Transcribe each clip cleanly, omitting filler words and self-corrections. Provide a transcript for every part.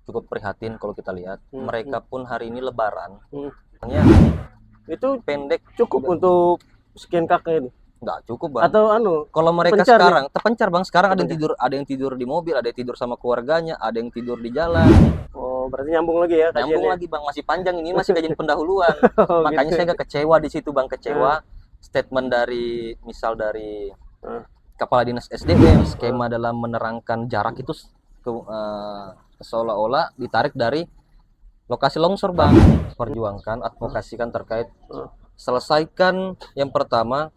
cukup prihatin kalau kita lihat. Mereka pun hari ini Lebaran, hanya Itu pendek cukup untuk sekian kakek ini? nggak cukup bang. Atau kalau mereka terpencar sekarang terpencar bang, sekarang Terpencar. ada yang tidur di mobil, ada yang tidur sama keluarganya, ada yang tidur di jalan. Oh, berarti nyambung lagi ya Nyambung kajiannya? lagi bang, masih panjang ini, masih kajian pendahuluan. Oh, Makanya gitu. saya agak kecewa di situ bang, kecewa statement dari misal dari Kepala Dinas SDM, skema dalam menerangkan jarak itu seolah-olah ditarik dari lokasi longsor bang. Perjuangkan, advokasikan terkait, selesaikan yang pertama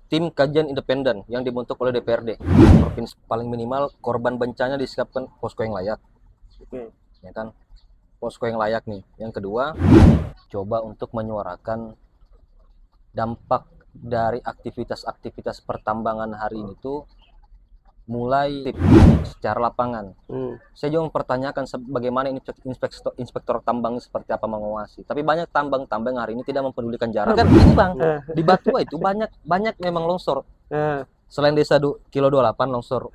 tim kajian independen yang dibentuk oleh DPRD provinsi, paling minimal korban bencana disiapkan posko yang layak. Ya kan, posko yang layak nih. Yang kedua, coba untuk menyuarakan dampak dari aktivitas pertambangan hari ini tuh mulai secara lapangan. Saya juga mempertanyakan bagaimana inspektor tambang seperti apa mengawasi. Tapi banyak tambang hari ini tidak mempedulikan jarak. Kan ini bang, di Batua itu banyak memang longsor. Selain desa Kilo 28 longsor.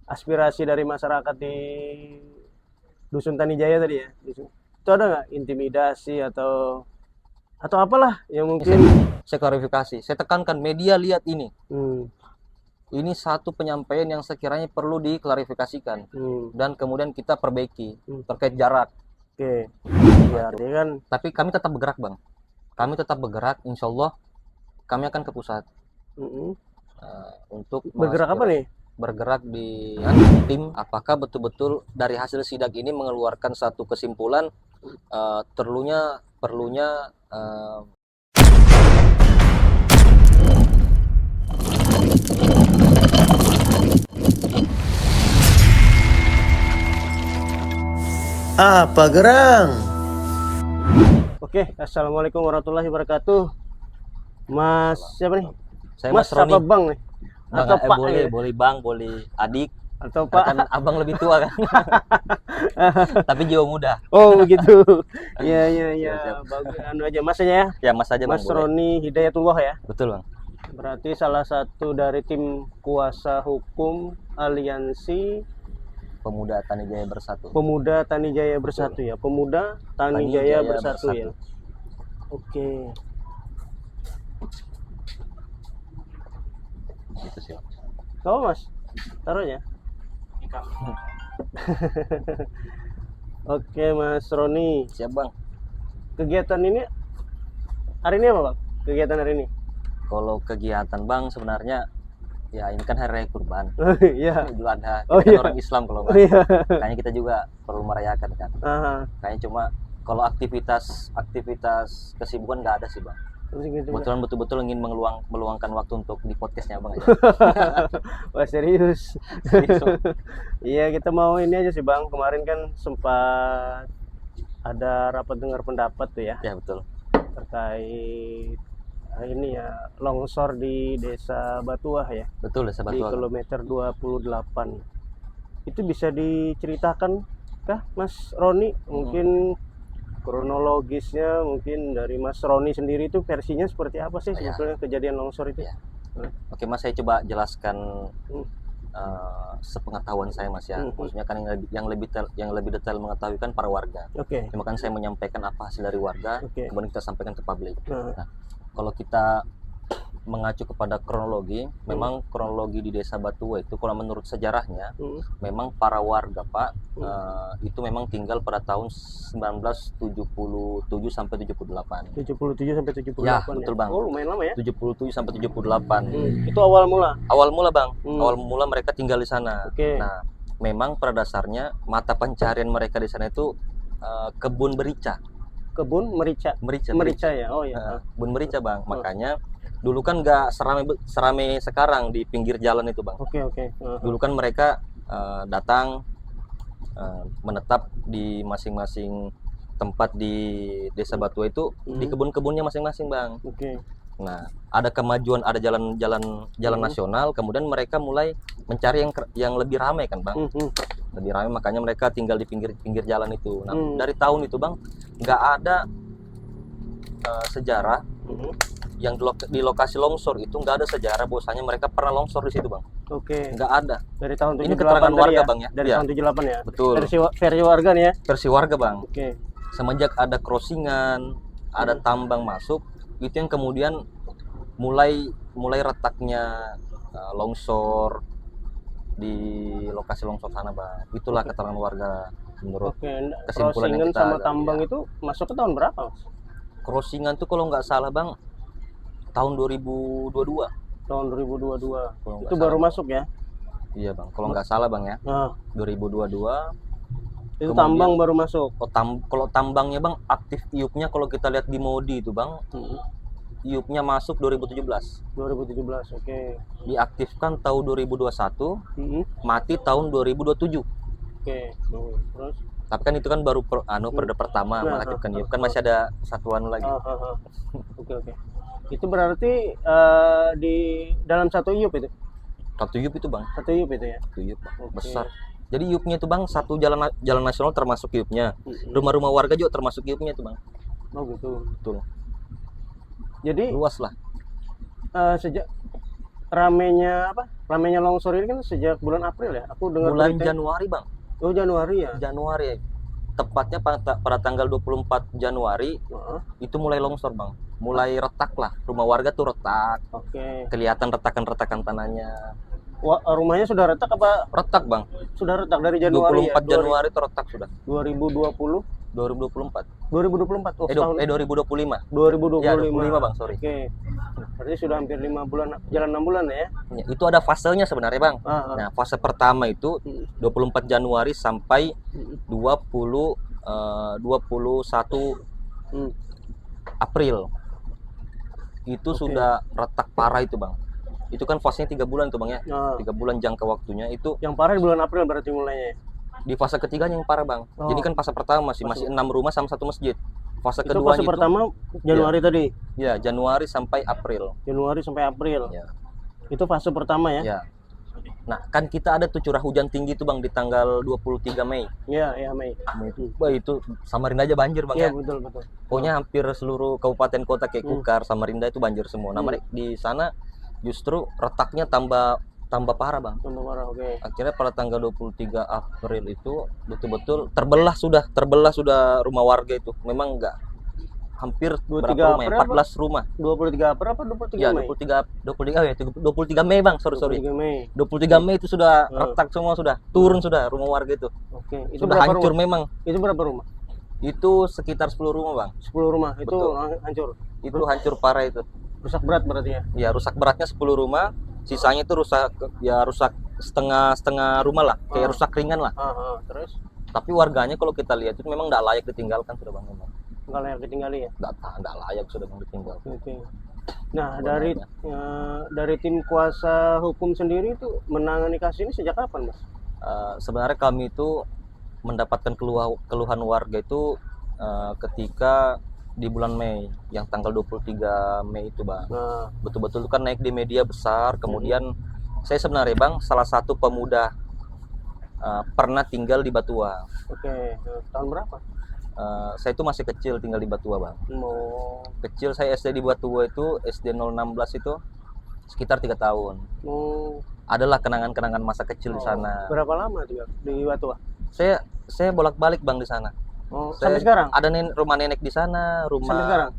Aspirasi dari masyarakat di Dusun Tanijaya tadi ya, itu ada nggak intimidasi atau apalah yang mungkin? Saya klarifikasi, saya tekankan media lihat ini. Ini satu penyampaian yang sekiranya perlu diklarifikasikan dan kemudian kita perbaiki terkait jarak. Oke. Ya, artinya kan. Tapi kami tetap bergerak bang. Kami tetap bergerak, insya Allah kami akan ke pusat. Untuk bergerak apa nih? Bergerak di tim. Apakah betul-betul dari hasil sidak ini mengeluarkan satu kesimpulan perlunya apa gerang? Oke, assalamualaikum warahmatullahi wabarakatuh. Mas siapa nih? Saya Mas Roni. apa bang nih? Bang, Atau Pak? boleh, boleh bang, boleh adik. Atau Pak? Kan abang lebih tua kan. Tapi jiwa muda. Oh begitu. Iya. Siap. Bagus, anu aja Mas aja ya. Ya Mas aja bang. Mas Roni Hidayatullah ya. Betul bang. Berarti salah satu dari tim kuasa hukum Aliansi Pemuda Tanijaya Bersatu. Pemuda Tanijaya Bersatu ya. Pemuda Tanijaya Bersatu ya. Oke. Gitu sih bang. Kau Mas, taruhnya. Oke Mas Roni. Siap bang. Kegiatan ini hari ini apa bang? Kegiatan hari ini? Kalau kegiatan bang sebenarnya ya ini kan hari raya kurban. Iya. Idul Adha. Oh, Kita iya. kan orang Islam kalau bang. Iya. Kayaknya kita juga perlu merayakan kan. Kayaknya cuma kalau aktivitas kesibukan nggak ada sih bang. Kebetulan betul-betul ingin meluangkan waktu untuk di podcastnya bang aja. Wah serius. Iya kita mau ini aja sih bang. Kemarin kan sempat ada rapat dengar pendapat tuh ya. Ya betul. Terkait ini ya longsor di Desa Batuah ya. Betul Desa Batuah. Di kilometer 28. Itu bisa diceritakan kah Mas Roni? Mungkin kronologisnya mungkin dari Mas Roni sendiri itu versinya seperti apa sih sebetulnya kejadian longsor itu? Ya. Oke Mas, saya coba jelaskan sepengetahuan saya Mas ya. Maksudnya kan yang lebih detail mengetahui kan para warga. Cuma kan saya menyampaikan apa hasil dari warga, kemudian kita sampaikan ke publik. Nah, kalau kita mengacu kepada kronologi, memang kronologi di Desa Batua itu kalau menurut sejarahnya memang para warga Pak itu memang tinggal pada tahun 1977 sampai 78. 77 sampai 78 ya? Betul Bang. Oh lumayan lama ya. 77 sampai 78. Itu awal mula? Awal mula Bang. Awal mula mereka tinggal di sana. Nah, memang pada dasarnya mata pencarian mereka di sana itu kebun merica. Kebun merica? Merica ya? Oh iya. Kebun merica Bang. Makanya dulu kan nggak serame sekarang di pinggir jalan itu Bang. Oke. Dulu kan mereka datang menetap di masing-masing tempat di Desa Batua itu di kebun-kebunnya masing-masing Bang. Nah, ada kemajuan, ada jalan nasional, kemudian mereka mulai mencari yang lebih ramai kan Bang. Lebih ramai, makanya mereka tinggal di pinggir jalan itu. Nah, dari tahun itu Bang nggak ada sejarah yang di lokasi longsor itu, nggak ada sejarah bahwasanya mereka pernah longsor di situ Bang. Oke. nggak ada. Dari tahun 78 Ini keterangan tadi warga ya? Bang ya. Dari Iya, tahun 78 ya. betul. Versi warga nih ya. Versi warga Bang. Oke. Semenjak ada crossingan, ada tambang masuk, itu yang kemudian mulai retaknya longsor di lokasi longsor sana Bang. Itulah keterangan warga menurut Oke. kesimpulan yang Crossingan kita sama gali, tambang ya. itu masuk ke tahun berapa, Mas? Crossingan tuh kalau nggak salah Bang tahun 2022. Tahun 2022. Kalau nggak Itu baru salah. masuk ya. Iya Bang, kalau nggak salah Bang ya. Nah, 2022. itu Kemudian- tambang baru masuk. Kalau tambangnya Bang aktif iupnya kalau kita lihat di Modi itu Bang, iupnya masuk 2017. 2017. Oke. Diaktifkan tahun 2021, Mm-mm. mati tahun 2027. Oke. Terus Tapi kan itu kan baru periode pertama Nah, mengaktifkan iup, kan masih ada satuan lagi. Oke, oke. Itu berarti di dalam satu iup itu. Satu iup itu Bang, Satu iup itu ya. satu iup Bang, Oke. besar. Jadi iupnya itu Bang satu jalan nasional termasuk iupnya. Mm-mm. Rumah-rumah warga juga termasuk iupnya itu Bang. Oh gitu. Betul. Jadi Luas lah. sejak ramenya longsor ini kan sejak bulan April ya. Aku dengar Bulan berita. Januari Bang. Oh, Januari ya. Januari. Tepatnya pada tanggal 24 Januari Heeh. itu mulai longsor Bang. Mulai retak lah. Rumah warga tuh retak. Oke. Kelihatan retakan-retakan tanahnya. Rumahnya sudah retak apa Retak Bang. sudah retak dari Januari 24 ya? Januari itu retak sudah. 2020, 2024. 2024. Oh, setahun. 2025. 2025. Ya, 25 Bang, sorry. Oke. Berarti sudah hampir 5 bulan, jalan 6 bulan ya? Ya, itu ada fasenya sebenarnya Bang. Nah, fase pertama itu 24 Januari sampai 21 Hmm. April. Itu Oke. sudah retak parah itu Bang. Itu kan fasenya 3 bulan tuh Bang ya. Nah, 3 bulan jangka waktunya itu yang parah di bulan April berarti mulainya. di fase ketiganya yang parah Bang. Oh. Jadi kan fase pertama masih 6 rumah sama 1 masjid. Fase Itu keduanya fase pertama Januari tadi. ya Januari sampai April. Januari sampai April. Ya. Itu fase pertama ya? Ya. Nah, kan kita ada tuh curah hujan tinggi tuh Bang di tanggal 23 Mei. Iya, iya, Mei. Wah, itu Samarinda aja banjir Bang Iya, ya. betul, betul. Pokoknya hampir seluruh kabupaten kota kayak Hmm. Kukar, Samarinda itu banjir semua. Nah, di sana justru retaknya tambah parah Bang. Tambah parah, oke. Akhirnya pada tanggal 23 April itu betul-betul terbelah sudah rumah warga itu. Memang enggak hampir 23 berapa rumah ya? April 14 rumah. 23 April apa 23 Ya, Mei? 23 Mei Bang, sorry. 23 Mei. 23 Mei itu sudah Hmm. retak semua, sudah turun sudah rumah warga itu. Oke. Itu Sudah berapa hancur rumah? memang. Itu berapa rumah? Itu sekitar 10 rumah Bang. 10 rumah. Itu Betul. hancur. Itu hancur parah itu. Rusak berat berarti ya? Ya, rusak beratnya 10 rumah, sisanya itu rusak setengah rumah lah, kayak rusak ringan lah. Terus Tapi warganya kalau kita lihat itu memang nggak layak ditinggalkan sudah Bang, memang nggak layak ditinggali ya? nggak layak sudah Bang ditinggal. Oke. Nah, dari tim kuasa hukum sendiri itu menangani kasus ini sejak kapan, Mas? Sebenarnya kami itu mendapatkan keluhan warga itu ketika di bulan Mei, yang tanggal 23 Mei itu Bang. Nah, Betul-betul kan naik di media besar. Kemudian saya sebenarnya Bang salah satu pemuda pernah tinggal di Batua. oke. Nah, tahun berapa? Saya itu masih kecil tinggal di Batua Bang. Mau Kecil saya SD di Batua itu SD 016 itu sekitar 3 tahun. Adalah kenangan-kenangan masa kecil di sana. Berapa lama tinggal di Batua? Saya bolak-balik Bang di sana. Sampai sekarang? Ada rumah nenek di sana,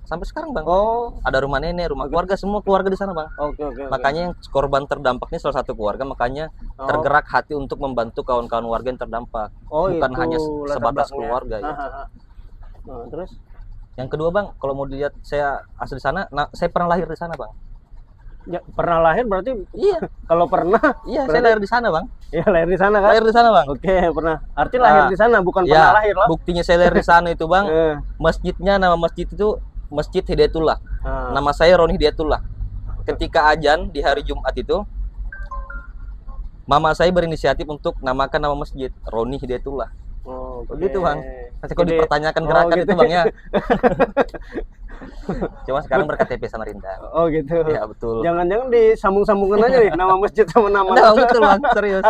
sampai sekarang Bang. Oh, Ada rumah nenek, rumah keluarga, semua keluarga di sana Bang. oke. Makanya yang korban terdampak ini salah satu keluarga, makanya tergerak hati untuk membantu kawan-kawan warga yang terdampak. Bukan itu hanya latar sebatas belakangnya. keluarga ya. Nah, terus? Yang kedua Bang, kalau mau dilihat saya asli di sana, saya pernah lahir di sana Bang. Ya, pernah lahir berarti Iya, kalau pernah iya, Berarti- saya lahir di sana Bang. ya lahir di sana kan? Lahir di sana Bang. Oke, pernah. Arti lahir di sana bukan Ya, pernah lahir lah. buktinya saya lahir di sana itu Bang. Eh, Masjidnya, nama masjid itu Masjid Hidayatullah. nah, Nama saya Roni Hidayatullah. Ketika azan di hari Jumat itu, mama saya berinisiatif untuk namakan nama masjid Roni Hidayatullah. oke. Begitu Bang. Nanti kalau Jadi- dipertanyakan gerakan gitu. itu Bang ya. Cuma sekarang berKTP Samarinda. Oh gitu. Ya betul. Jangan-jangan disambung-sambungkan aja nih nama masjid sama nama. Nah, betul bang, serius.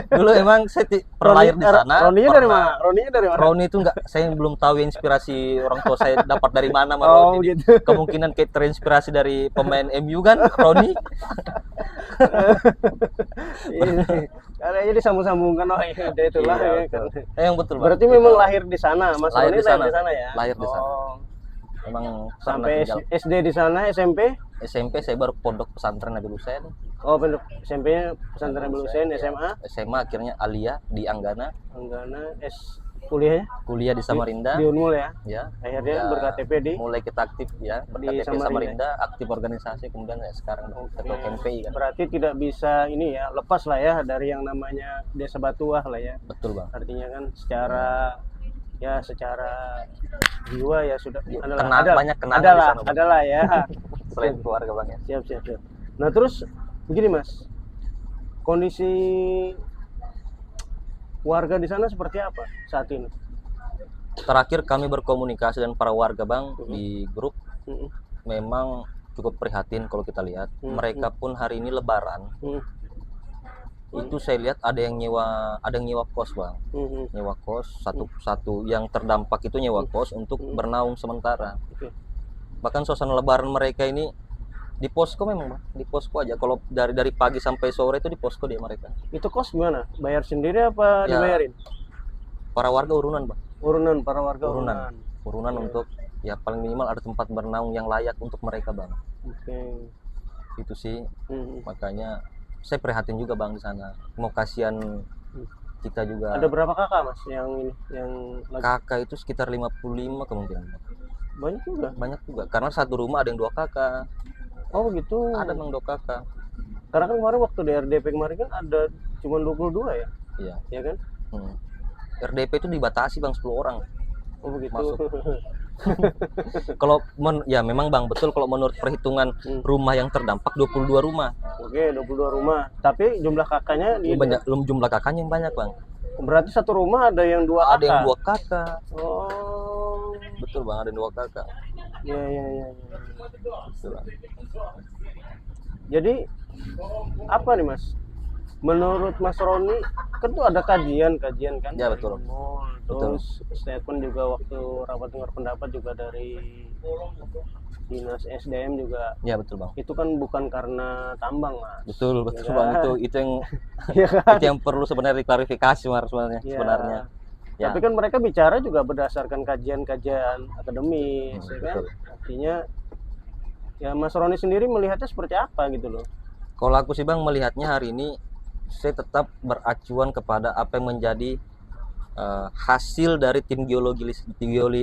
Dulu emang saya pernah lahir di sana. Roninya dari mana? Roninya dari mana? Roni itu enggak, saya belum tahu inspirasi orang tua saya dapat dari mana sama Oh Roni. gitu. Kemungkinan kayak terinspirasi dari pemain MU kan, Roni. Kayaknya disambung-sambungkan. Oh iya, udah itulah Iya, ya betul. kan. Yang betul bang. Berarti memang lahir di sana, Mas Lahir Roni di sana. lahir di sana ya? Lahir di sana. Oh. Emang Sampai pernah tinggal. SD di sana, SMP? SMP saya baru pondok pesantren Nabi Husain. Oh, pondok SMP-nya pesantren Nabi Husain, SMA? SMA akhirnya Alia di Anggana, Anggana, kuliahnya kuliah di Samarinda. di Unmul ya. Ya, Akhirnya ya, ber-KTP di mulai kita aktif ya, berKTP Samarinda. Samarinda, aktif organisasi, kemudian ya sekarang ketua KMPI kan. Berarti tidak bisa ini ya, lepas lah ya dari yang namanya Desa Batuah lah ya. Betul bang. Artinya kan secara jiwa ya sudah Banyak kenangan di adalah sana, Bang. adalah ya. Selain keluarga bang ya. Siap. Nah terus begini Mas, kondisi warga di sana seperti apa saat ini? Terakhir kami berkomunikasi dengan para warga bang di grup, Mm-mm. memang cukup prihatin kalau kita lihat. Mereka pun hari ini Lebaran, Mm. itu saya lihat ada yang nyewa kos bang, Mm-mm. nyewa kos satu yang terdampak itu nyewa kos untuk bernaung sementara. Oke. Bahkan suasana Lebaran mereka ini di posko memang bang, di posko aja. Kalau dari pagi sampai sore itu di posko dia mereka. Itu kos gimana? Bayar sendiri apa Ya. dibayarin? Para warga urunan bang, Urunan, para warga urunan Iya. untuk ya paling minimal ada tempat bernaung yang layak untuk mereka bang. Oke. Itu sih Mm-mm. makanya saya prihatin juga bang di sana. Mau kasihan kita juga. Ada berapa kakak Mas yang ini yang lagi Kakak itu sekitar 55 kemungkinan. banyak juga? Banyak juga karena satu rumah ada yang 2 kakak. Oh gitu. Ada memang 2 kakak. Karena kan kemarin waktu di RDP kemarin kan ada cuma 22 ya, Iya. ya kan? RDP itu dibatasi bang 10 orang. Oh begitu. Masuk. Kalau ya memang bang betul kalau menurut perhitungan rumah yang terdampak 22 rumah. Oke, 22 rumah. Tapi jumlah kakaknya di Banyak jumlah kakaknya yang banyak bang. berarti satu rumah ada yang dua Ada yang kakak. 2 kakak. Oh. Betul bang, ada yang 2 kakak. Ya. Betul, Bang. Jadi apa nih Mas? Menurut Mas Roni kan tuh ada kajian kan? Ya, betul. Oh, terus statement juga waktu rapat dengar pendapat juga dari Dinas SDM juga. Ya betul bang. Itu kan bukan karena tambang Mas. Betul Ya bang, kan? itu yang Iya kan? itu yang perlu sebenarnya diklarifikasi sebenarnya. Ya. Sebenarnya. Ya. Tapi kan mereka bicara juga berdasarkan kajian-kajian akademis, ya kan? Betul. Artinya ya Mas Roni sendiri melihatnya seperti apa gitu loh? Kalau aku sih bang melihatnya hari ini saya tetap beracuan kepada apa yang menjadi hasil dari tim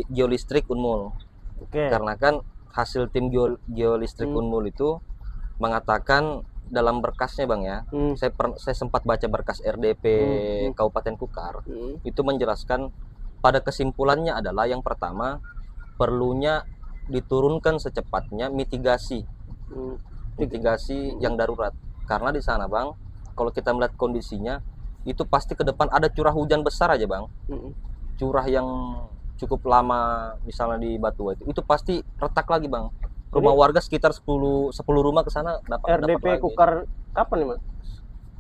geolistrik Unmul. Oke. Karena kan hasil tim geolistrik Unmul itu mengatakan dalam berkasnya bang ya, saya sempat baca berkas RDP Kabupaten Kukar, itu menjelaskan pada kesimpulannya adalah yang pertama perlunya diturunkan secepatnya mitigasi yang darurat. Karena di sana bang, kalau kita melihat kondisinya itu pasti ke depan ada curah hujan besar aja bang, curah yang cukup lama misalnya di Batuah itu pasti retak lagi bang. Rumah warga sekitar 10 rumah ke sana dapat RDP lagi. Kukar kapan nih Mas?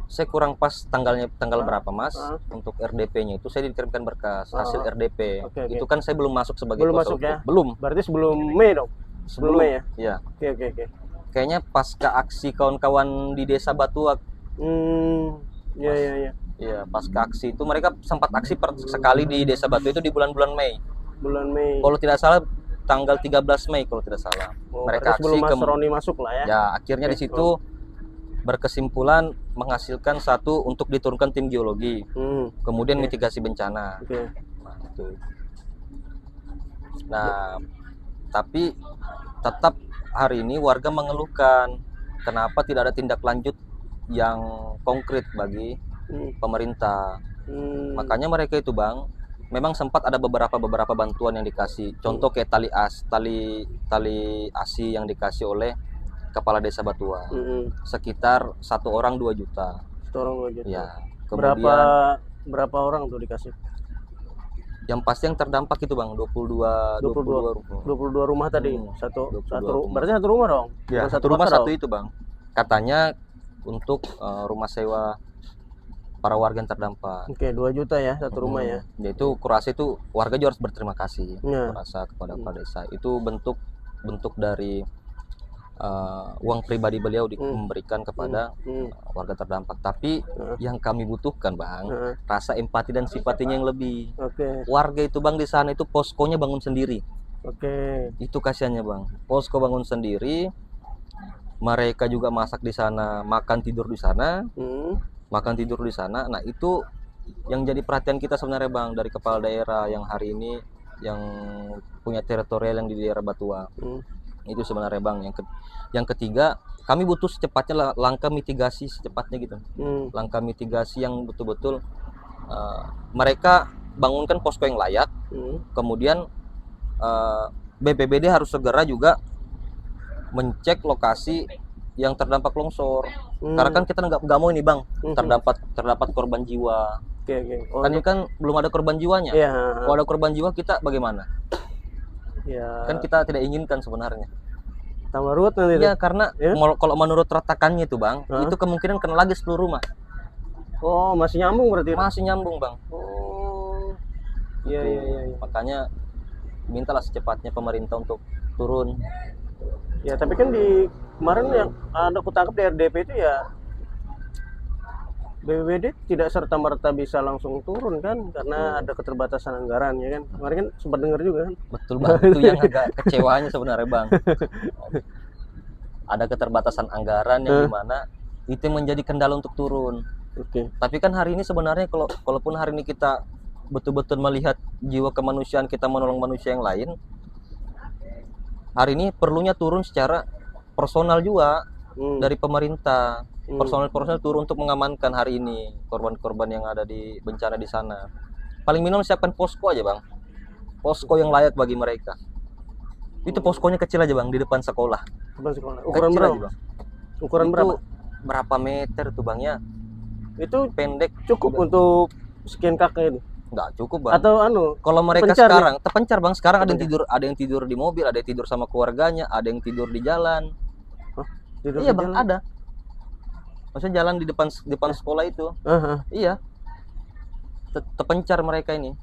Saya kurang pas tanggal berapa mas. Untuk RDP-nya itu saya dikirimkan berkas hasil RDP. Oke. Itu kan saya belum masuk sebagai Belum kuasa masuk hukum. ya? Belum. Berarti sebelum Mei dong? Sebelum Mei ya? Ya. Oke. Kayaknya pasca aksi kawan-kawan di Desa Batuak. Iya. Iya, pasca aksi itu mereka sempat aksi sekali di Desa Batu itu di bulan-bulan Mei. Bulan Mei. Kalau tidak salah tanggal 13 Mei kalau tidak salah. Oh, Mereka sebelum aksi Mas Roni masuk lah ya? Ya, akhirnya di situ berkesimpulan menghasilkan satu untuk diturunkan tim geologi. Kemudian mitigasi bencana. Oke. Nah, itu. Nah, tapi tetap hari ini warga mengeluhkan kenapa tidak ada tindak lanjut yang konkret bagi pemerintah. Makanya mereka itu bang, memang sempat ada beberapa bantuan yang dikasih. Contoh kayak tali ASI yang dikasih oleh Kepala Desa Batuah. Sekitar 1 orang 2 juta. 1 orang 2 juta. Ya. Kemudian Berapa orang tuh dikasih? Yang pasti yang terdampak itu Bang 22 22 rumah tadi. Satu 22 rumah. berarti satu rumah dong. Ya, Bukan satu rumah kota satu dong? itu Bang. Katanya untuk rumah sewa para warga yang terdampak. Oke, 2 juta ya satu rumah ya. Yaitu kurasa itu warga juga harus berterima kasih Ya. kurasa kepada kepala desa. Itu bentuk dari uang pribadi beliau memberikan kepada warga terdampak. Tapi yang kami butuhkan Bang, rasa empati dan simpatinya yang lebih. Oke. Warga itu Bang di sana itu poskonya bangun sendiri. Oke. Itu kasihannya Bang. Posko bangun sendiri. Mereka juga masak di sana, makan tidur di sana. Makan tidur di sana. Nah, itu yang jadi perhatian kita sebenarnya Bang dari kepala daerah yang hari ini yang punya teritorial yang di daerah Batua. Itu sebenarnya Bang. Yang ketiga, kami butuh secepatnya langkah mitigasi secepatnya gitu. Langkah mitigasi yang betul-betul mereka bangunkan posko yang layak. Kemudian BPBD harus segera juga mencek lokasi yang terdampak longsor. Karena kan kita nggak mau ini Bang terdapat korban jiwa. Oke. Oh, Kan ini kan belum ada korban jiwanya. iya. Kalau ada korban jiwa kita bagaimana? Ya. Kan kita tidak inginkan sebenarnya. Tambah ruwet nanti. Iya, karena Ya? kalau menurut retakannya itu Bang, itu kemungkinan kena lagi 10 rumah. Oh, masih nyambung berarti. Masih nyambung Bang. Oh. Iya. Makanya mintalah secepatnya pemerintah untuk turun. Ya, tapi kan di kemarin yang ada aku tangkap di RDP itu ya BPBD tidak serta-merta bisa langsung turun kan karena ada keterbatasan anggaran ya kan. Kemarin kan sempat dengar juga kan. Betul Bang, itu yang agak kecewanya sebenarnya Bang. Ada keterbatasan anggaran yang dimana itu yang menjadi kendala untuk turun. Oke. Tapi kan hari ini sebenarnya kalaupun hari ini kita betul-betul melihat jiwa kemanusiaan kita menolong manusia yang lain, hari ini perlunya turun secara personal juga dari pemerintah. Personal turun untuk mengamankan hari ini korban-korban yang ada di bencana di sana. Paling minimal siapkan posko aja Bang. Posko yang layak bagi mereka. Itu poskonya kecil aja Bang di depan sekolah. Depan sekolah. Ukuran Kecil berapa? aja, Bang. Ukuran Itu berapa? berapa meter tuh Bang ya? Itu Pendek. cukup untuk sekian kakak itu. Nggak cukup Bang. Atau anu? Kalau mereka terpencar sekarang terpencar Bang, sekarang Terpencar. ada yang tidur di mobil, ada yang tidur sama keluarganya, ada yang tidur di jalan. Tidur Iya di Bang, jalan? ada. Maksudnya jalan di depan sekolah itu. Iya. Terpencar mereka ini.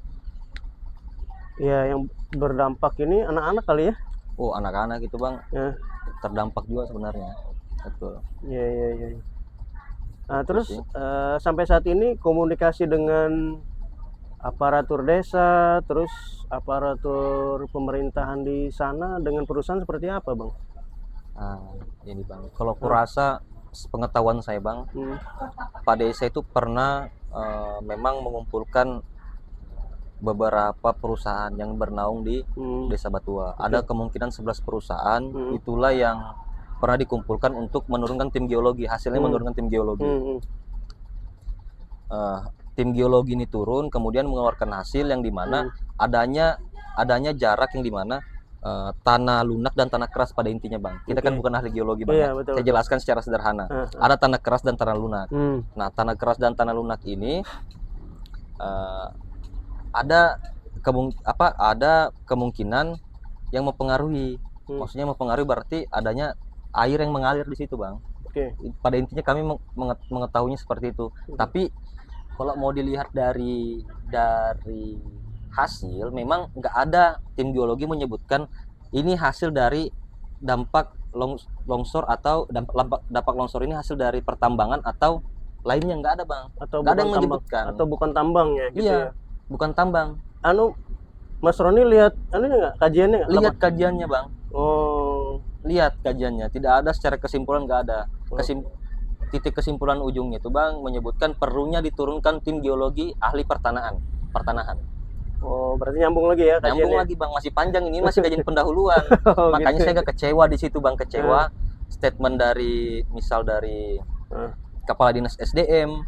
Ya, yang berdampak ini anak-anak kali ya? Oh, anak-anak itu Bang. Ya. Terdampak juga sebenarnya. Betul. Iya. Nah, terus sampai saat ini komunikasi dengan aparatur desa, terus aparatur pemerintahan di sana dengan perusahaan seperti apa, Bang? Nah, ini Bang. Kalau kurasa pengetahuan saya Bang, Pak Desa itu pernah memang mengumpulkan beberapa perusahaan yang bernaung di Desa Batua. Ada kemungkinan 11 perusahaan, itulah yang pernah dikumpulkan untuk menurunkan tim geologi. Hasilnya menurunkan tim geologi. Tim geologi ini turun, kemudian mengeluarkan hasil yang dimana adanya jarak yang dimana tanah lunak dan tanah keras pada intinya Bang. Kita kan bukan ahli geologi Bang. Iya, betul, Saya jelaskan secara sederhana. Ada tanah keras dan tanah lunak. Nah, tanah keras dan tanah lunak ini ada kemungkinan yang mempengaruhi. Maksudnya mempengaruhi berarti adanya air yang mengalir di situ Bang. Oke. Pada intinya kami mengetahuinya seperti itu. Tapi kalau mau dilihat dari hasil, memang nggak ada tim geologi menyebutkan ini hasil dari dampak longsor atau dampak longsor ini hasil dari pertambangan atau lainnya, nggak ada Bang. Atau Nggak ada yang bukan tambang, menyebutkan. atau bukan tambang ya gitu Iya, ya. bukan tambang. Anu, Mas Roni lihat nggak kajiannya nggak? Lihat kajiannya Bang. Oh. Lihat kajiannya, tidak ada secara kesimpulan, nggak ada. Titik kesimpulan ujungnya itu Bang menyebutkan perlunya diturunkan tim geologi ahli pertanahan. Oh, berarti nyambung lagi ya kajiannya. Nyambung lagi Bang, masih panjang ini, masih kajian pendahuluan. Makanya gitu. saya agak kecewa di situ Bang, kecewa statement dari Kepala Dinas SDM,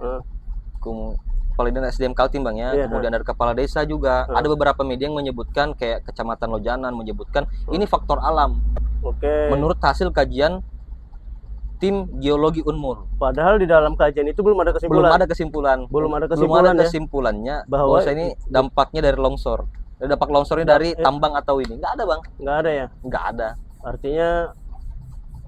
Kepala Dinas SDM Kaltim Bang ya, kemudian dari Kepala Desa juga. Ada beberapa media yang menyebutkan kayak Kecamatan Lojanan menyebutkan ini faktor alam. Oke. Menurut hasil kajian tim geologi Unmul. Padahal di dalam kajian itu belum ada kesimpulan. Belum ada kesimpulan. Belum ada Belum kesimpulan ada ya. kesimpulannya Bahwa bahwa ini dampaknya dari longsor. Dampak longsornya dari tambang atau ini? Nggak ada, Bang. Nggak ada ya. Nggak ada. Artinya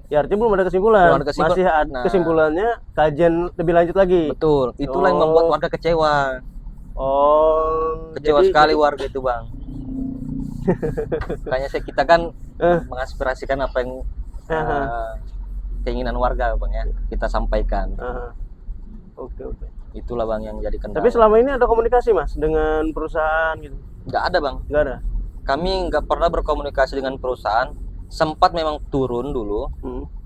belum ada kesimpulan. Belum ada kesimpulan. Masih ada Nah. kesimpulannya kajian lebih lanjut lagi. Betul. Itulah yang membuat warga kecewa. Oh, Kecewa jadi- sekali warga itu, Bang. Makanya kita kan Eh. mengaspirasikan apa yang Aha. keinginan warga, Bang, ya. Kita sampaikan. Aha. Oke. Itulah, Bang, yang jadi kendala. Tapi selama ini ada komunikasi Mas dengan perusahaan gitu? Nggak ada, Bang. Nggak ada. Kami nggak pernah berkomunikasi dengan perusahaan. Sempat memang turun dulu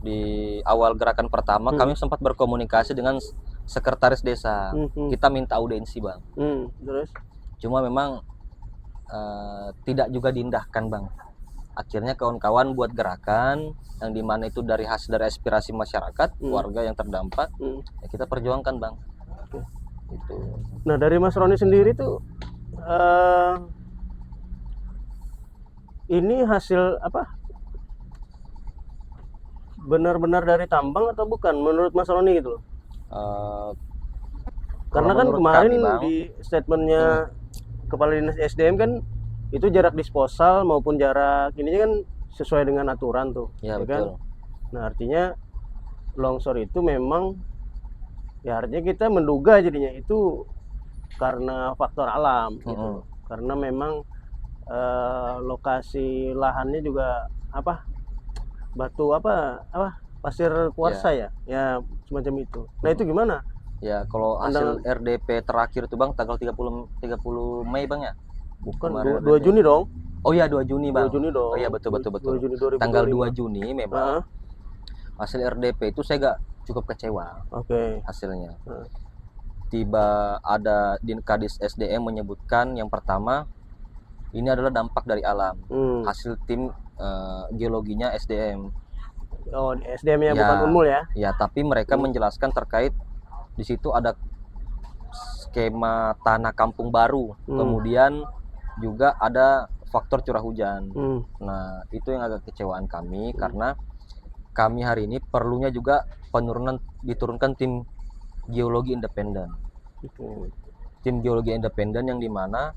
di awal gerakan pertama. Kami sempat berkomunikasi dengan sekretaris desa. Kita minta audiensi, Bang. Terus? Cuma memang tidak juga diindahkan, Bang. Akhirnya kawan-kawan buat gerakan yang dimana itu dari hasil dari aspirasi masyarakat, warga yang terdampak, ya kita perjuangkan, Bang. Itu. Nah, dari Mas Roni sendiri tuh ini hasil apa? Benar-benar dari tambang atau bukan menurut Mas Roni gitu loh? Karena Kalau kan menurut kemarin kami, Bang, di statementnya Kepala Dinas SDM kan itu jarak disposal maupun jarak ininya kan sesuai dengan aturan tuh, ya kan? betul. Nah, artinya longsor itu memang ya artinya kita menduga jadinya itu karena faktor alam gitu. Karena memang lokasi lahannya juga apa? Batu apa pasir kuarsa ya semacam itu. Nah, itu gimana? Ya, kalau hasil RDP terakhir itu, Bang, tanggal 30 Mei, Bang, ya? Bukan Kemarin 2 Juni dong. Oh iya, 2 Juni, Bang. 2 Juni dong. Oh iya, betul. 2 Juni 2025. Tanggal 2 Juni memang Heeh. hasil RDP itu saya nggak cukup kecewa Oke. hasilnya. Heeh. Tiba ada Kadis SDM menyebutkan yang pertama ini adalah dampak dari alam. Hasil tim geologinya SDM. Oh, di SDM-nya Ya. bukan Unmul ya? Ya, tapi mereka menjelaskan terkait di situ ada skema tanah kampung baru. Kemudian juga ada faktor curah hujan. Nah, itu yang agak kecewaan kami karena kami hari ini perlunya juga diturunkan tim geologi independen. Tim geologi independen yang dimana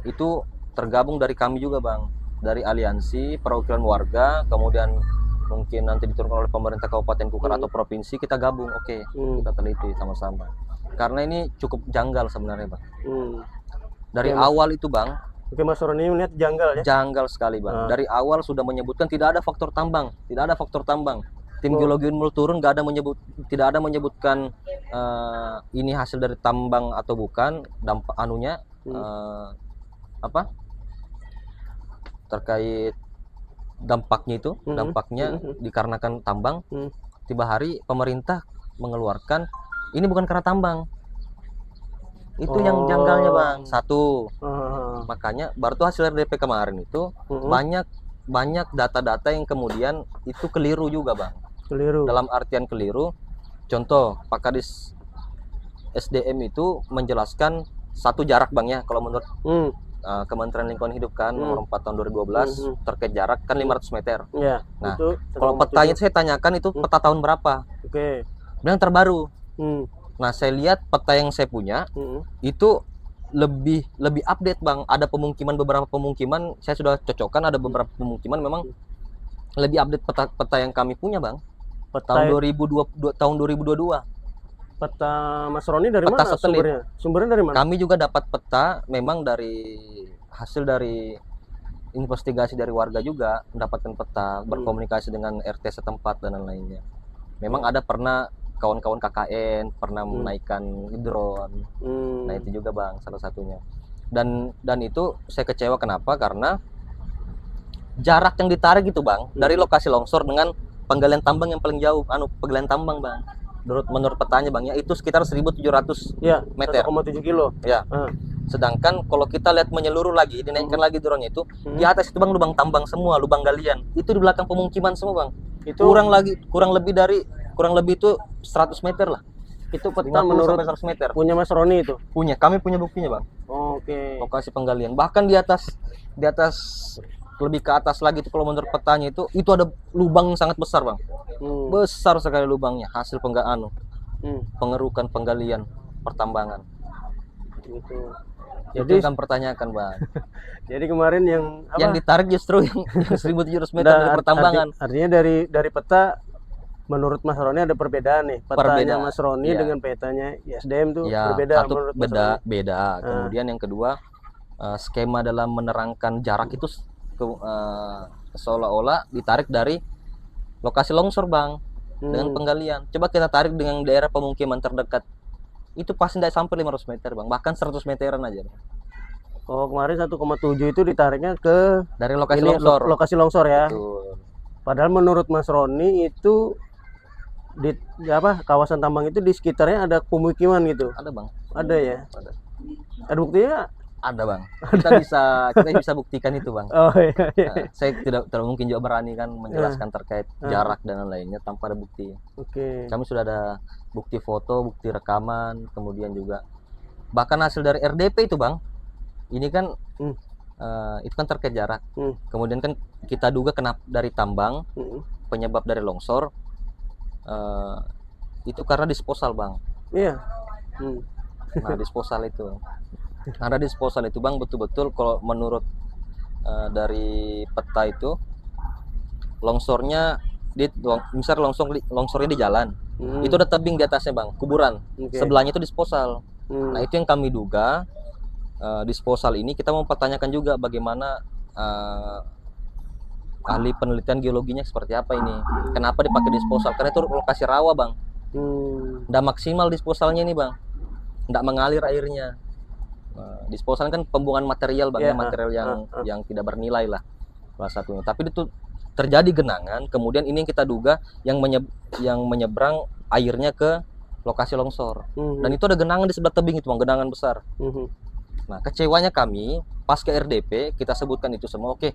itu tergabung dari kami juga, Bang, dari aliansi perwakilan warga, kemudian mungkin nanti diturunkan oleh pemerintah Kabupaten Kukar atau provinsi, kita gabung. Oke, kita teliti sama-sama karena ini cukup janggal sebenarnya, Bang. Dari awal itu, Bang. Oke, Mas Roni melihat janggal ya? Janggal sekali, Bang. Dari awal sudah menyebutkan tidak ada faktor tambang. Tim geologi Unmul turun tidak ada menyebutkan ini hasil dari tambang atau bukan, dampak anunya terkait dampaknya itu, dikarenakan tambang. Tiba hari pemerintah mengeluarkan ini bukan karena tambang. Itu yang janggalnya, Bang. Satu. Makanya baru tuh hasil RDP kemarin itu banyak data-data yang kemudian itu keliru juga, Bang. Keliru. Dalam artian keliru, contoh Pak Kadis SDM itu menjelaskan satu jarak, Bang, ya. Kalau menurut Kementerian Lingkungan Hidup kan nomor 4 tahun 2012 terkait jarak kan 500 meter. Ya, Nah, itu kalau petanya saya tanyakan itu peta tahun berapa? Oke. Bilang terbaru. Hmm. Nah, saya lihat peta yang saya punya itu lebih update, Bang. Ada beberapa pemukiman saya sudah cocokkan, ada beberapa pemukiman memang lebih update peta yang kami punya, Bang. Tahun 2022. Peta Mas Roni dari Peta mana satelit. sumbernya? Sumbernya dari mana? Kami juga dapat peta memang dari hasil dari investigasi dari warga juga, mendapatkan peta, berkomunikasi dengan RT setempat dan lain-lainnya. Memang ada pernah kawan-kawan KKN pernah menaikkan drone. Nah, itu juga, Bang, salah satunya. Dan itu saya kecewa kenapa? Karena jarak yang ditarik itu, Bang, dari lokasi longsor dengan penggalian tambang yang paling jauh, penggalian tambang, Bang. Menurut petanya, Bang, ya itu sekitar 1.700 ya, meter. 1,7 kilo. Ya. Sedangkan kalau kita lihat menyeluruh lagi, dinaikkan lagi drone itu, di atas itu, Bang, lubang tambang semua, lubang galian. Itu di belakang pemukiman semua, Bang. Itu kurang lebih itu 100 meter lah. itu 50 peta menurut sampai 100 meter. punya Mas Roni itu. Kami punya buktinya, Bang. Oke. Lokasi penggalian. Bahkan di atas lebih ke atas lagi itu kalau menurut petanya itu ada lubang sangat besar bang, besar sekali lubangnya hasil pengerukan penggalian pertambangan. Gitu. Itu Jadi yang kami pertanyakan bang. jadi kemarin yang Yang ditarik justru yang 1.700 meter dari pertambangan. Artinya dari peta menurut Mas Roni ada perbedaan nih. Petanya Perbedaan, Mas Roni iya. dengan petanya ISDM tuh Ya, berbeda satu menurut Mas Roni. beda. Kemudian yang kedua, skema dalam menerangkan jarak itu seolah-olah ditarik dari lokasi longsor bang, dengan penggalian. Coba kita tarik dengan daerah pemukiman terdekat, itu pasti tidak sampai 500 meter bang, bahkan 100 meteran aja bang. Oh, kemarin 1,7 itu ditariknya ke Dari lokasi ini longsor. lokasi longsor ya. Betul. Padahal menurut Mas Roni itu di kawasan tambang itu di sekitarnya ada pemukiman gitu. Ada bang. Ada ya. Ada. Ada buktinya? Ada bang. Kita bisa buktikan itu bang. Oh iya. Saya tidak mungkin juga berani kan menjelaskan terkait jarak dan lainnya tanpa ada bukti. Oke. Kami sudah ada bukti foto, bukti rekaman, kemudian juga bahkan hasil dari RDP itu bang. Ini kan itu kan terkait jarak. Kemudian kan kita duga kenapa dari tambang, penyebab dari longsor itu karena disposal bang. Iya. Nah disposal itu, ada disposal itu bang, betul-betul kalau menurut dari peta itu longsornya misal longsornya di jalan, itu ada tebing di atasnya bang, kuburan. Sebelahnya itu disposal. Nah itu yang kami duga. Disposal ini kita mau pertanyakan juga bagaimana ahli penelitian geologinya seperti apa ini, kenapa dipakai disposal, karena itu lokasi rawa bang. Nggak maksimal disposalnya ini bang, nggak mengalir airnya. Disposal kan pembuangan material bang, material yang tidak bernilai lah salah satunya. Tapi itu terjadi genangan, kemudian ini yang kita duga yang menyeberang airnya ke lokasi longsor. Dan itu ada genangan di sebelah tebing itu bang, genangan besar. Nah kecewanya kami pas ke RDP kita sebutkan itu semua, oke,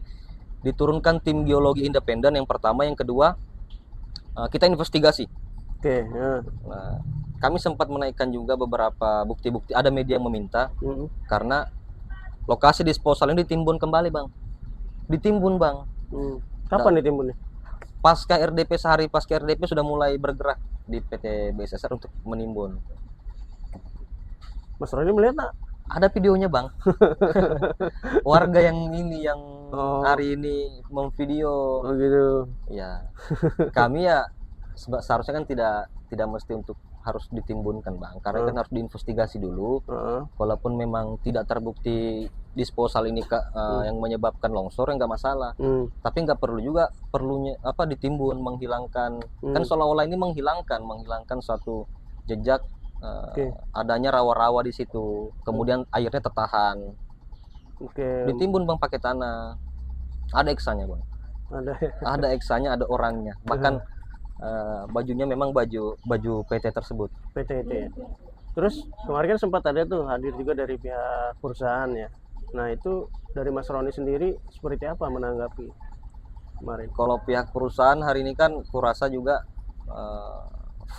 diturunkan tim geologi independen yang pertama, yang kedua kita investigasi. Nah kami sempat menaikkan juga beberapa bukti-bukti, ada media yang meminta karena lokasi disposal ini ditimbun kembali bang, ditimbun bang. Kapan ditimbunnya? Pasca RDP, sehari pasca RDP sudah mulai bergerak di PT BSSR untuk menimbun. Mas Roni melihat nggak? Ada videonya bang. Warga yang hari ini memvideo. Oh gitu. Ya, kami ya seharusnya kan tidak mesti untuk harus ditimbunkan bang, karena kan harus diinvestigasi dulu. Walaupun memang tidak terbukti disposal ini yang menyebabkan longsor, nggak masalah. Tapi nggak perlu juga ditimbun, menghilangkan kan seolah-olah ini menghilangkan suatu jejak adanya rawa-rawa di situ, kemudian airnya tertahan. Ditimbun bang pakai tanah, ada eksanya bang, ada eksanya, ada orangnya, bahkan bajunya memang baju PT tersebut. PT itu ya. Terus kemarin kan sempat ada tuh hadir juga dari pihak perusahaan ya. Nah itu dari Mas Roni sendiri seperti apa menanggapi kemarin? Kalau pihak perusahaan hari ini kan kurasa juga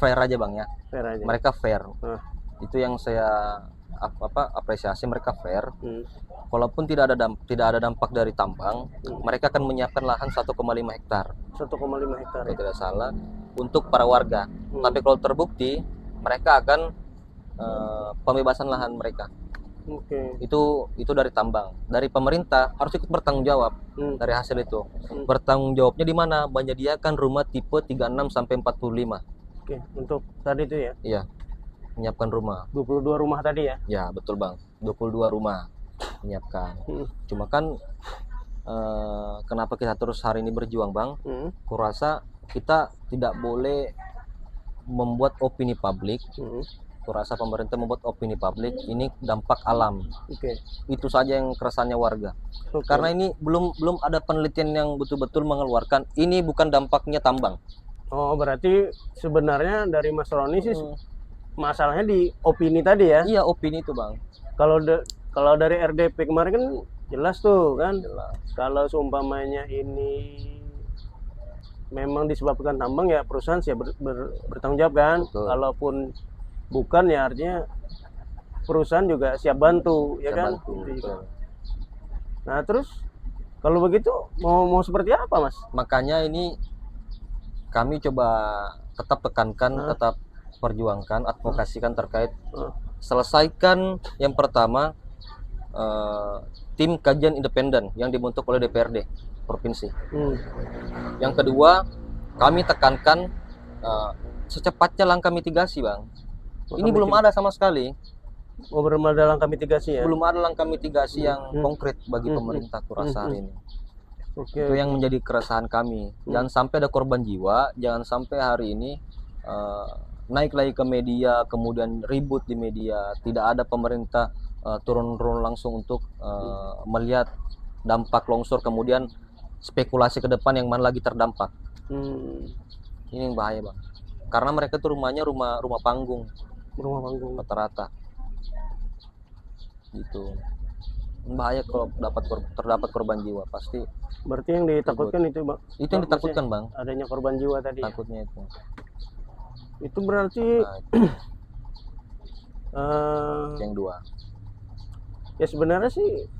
fair aja bang ya. Fair aja. Mereka fair. Itu yang saya apresiasi, mereka fair. Walaupun tidak ada dampak dari tambang, mereka akan menyiapkan lahan 1,5 hektar. 1,5 hektar. Kalau tidak salah, untuk para warga. Tapi kalau terbukti, mereka akan pembebasan lahan mereka. Itu dari tambang. Dari pemerintah harus ikut bertanggung jawab dari hasil itu. Bertanggung jawabnya di mana? Menyediakan rumah tipe 36 sampai 45. Untuk tadi itu ya? Iya. Menyiapkan rumah. 22 rumah tadi ya? Ya, betul bang. 22 rumah menyiapkan. Cuma kan kenapa kita terus hari ini berjuang bang? Kurasa kita tidak boleh membuat opini publik. Kurasa pemerintah membuat opini publik ini dampak alam. Itu saja yang keresahannya warga. Karena ini belum ada penelitian yang betul-betul mengeluarkan ini bukan dampaknya tambang. Oh berarti sebenarnya dari Mas Roni sih masalahnya di opini tadi ya? Iya, opini itu bang. Kalau dari RDP kemarin kan jelas tuh kan. Kalau seumpamanya ini memang disebabkan tambang ya perusahaan siap bertanggung jawab kan. Kalaupun bukan ya artinya perusahaan juga siap bantu ya kan. Nah terus Kalau begitu mau seperti apa, Mas? Makanya ini kami coba tetap tekankan, tetap perjuangkan, advokasikan terkait selesaikan yang pertama tim kajian independen yang dibentuk oleh DPRD provinsi. Yang kedua, kami tekankan secepatnya langkah mitigasi, Bang. Ini belum ada sama sekali. Belum ada langkah mitigasi ya? Belum ada langkah mitigasi yang konkret bagi pemerintah kurasa hari ini. Oke. Itu yang menjadi keresahan kami. Jangan sampai ada korban jiwa, jangan sampai hari ini naik lagi ke media, kemudian ribut di media, tidak ada pemerintah turun langsung untuk melihat dampak longsor, kemudian spekulasi ke depan yang mana lagi terdampak. Ini yang bahaya, Bang. Karena mereka tuh rumahnya rumah panggung rata-rata. Gitu. Bahaya kalau terdapat korban jiwa, pasti. Berarti yang ditakutkan itu, Bang. Itu yang ditakutkan, Bang. Adanya korban jiwa tadi. Takutnya itu. Itu berarti Yang dua. ya sebenarnya sih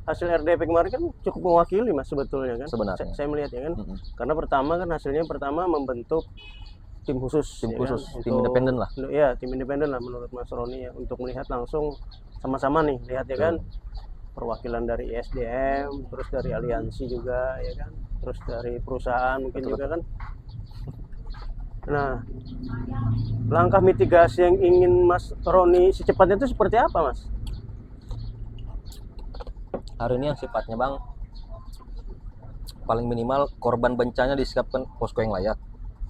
hasil RDP kemarin kan cukup mewakili, Mas, sebetulnya kan. Sebenarnya. Saya melihat ya kan. Karena pertama kan hasilnya membentuk tim khusus, Tim ya khusus, kan? tim independen lah. Ya, tim independen lah menurut Mas Roni ya, untuk melihat langsung sama-sama nih, lihat ya kan. Perwakilan dari SDM, terus dari aliansi juga ya kan, terus dari perusahaan mungkin juga kan. Nah, langkah mitigasi yang ingin Mas Roni secepatnya itu seperti apa, Mas? Hari ini yang sifatnya, Bang, paling minimal korban bencana disiapkan posko yang layak.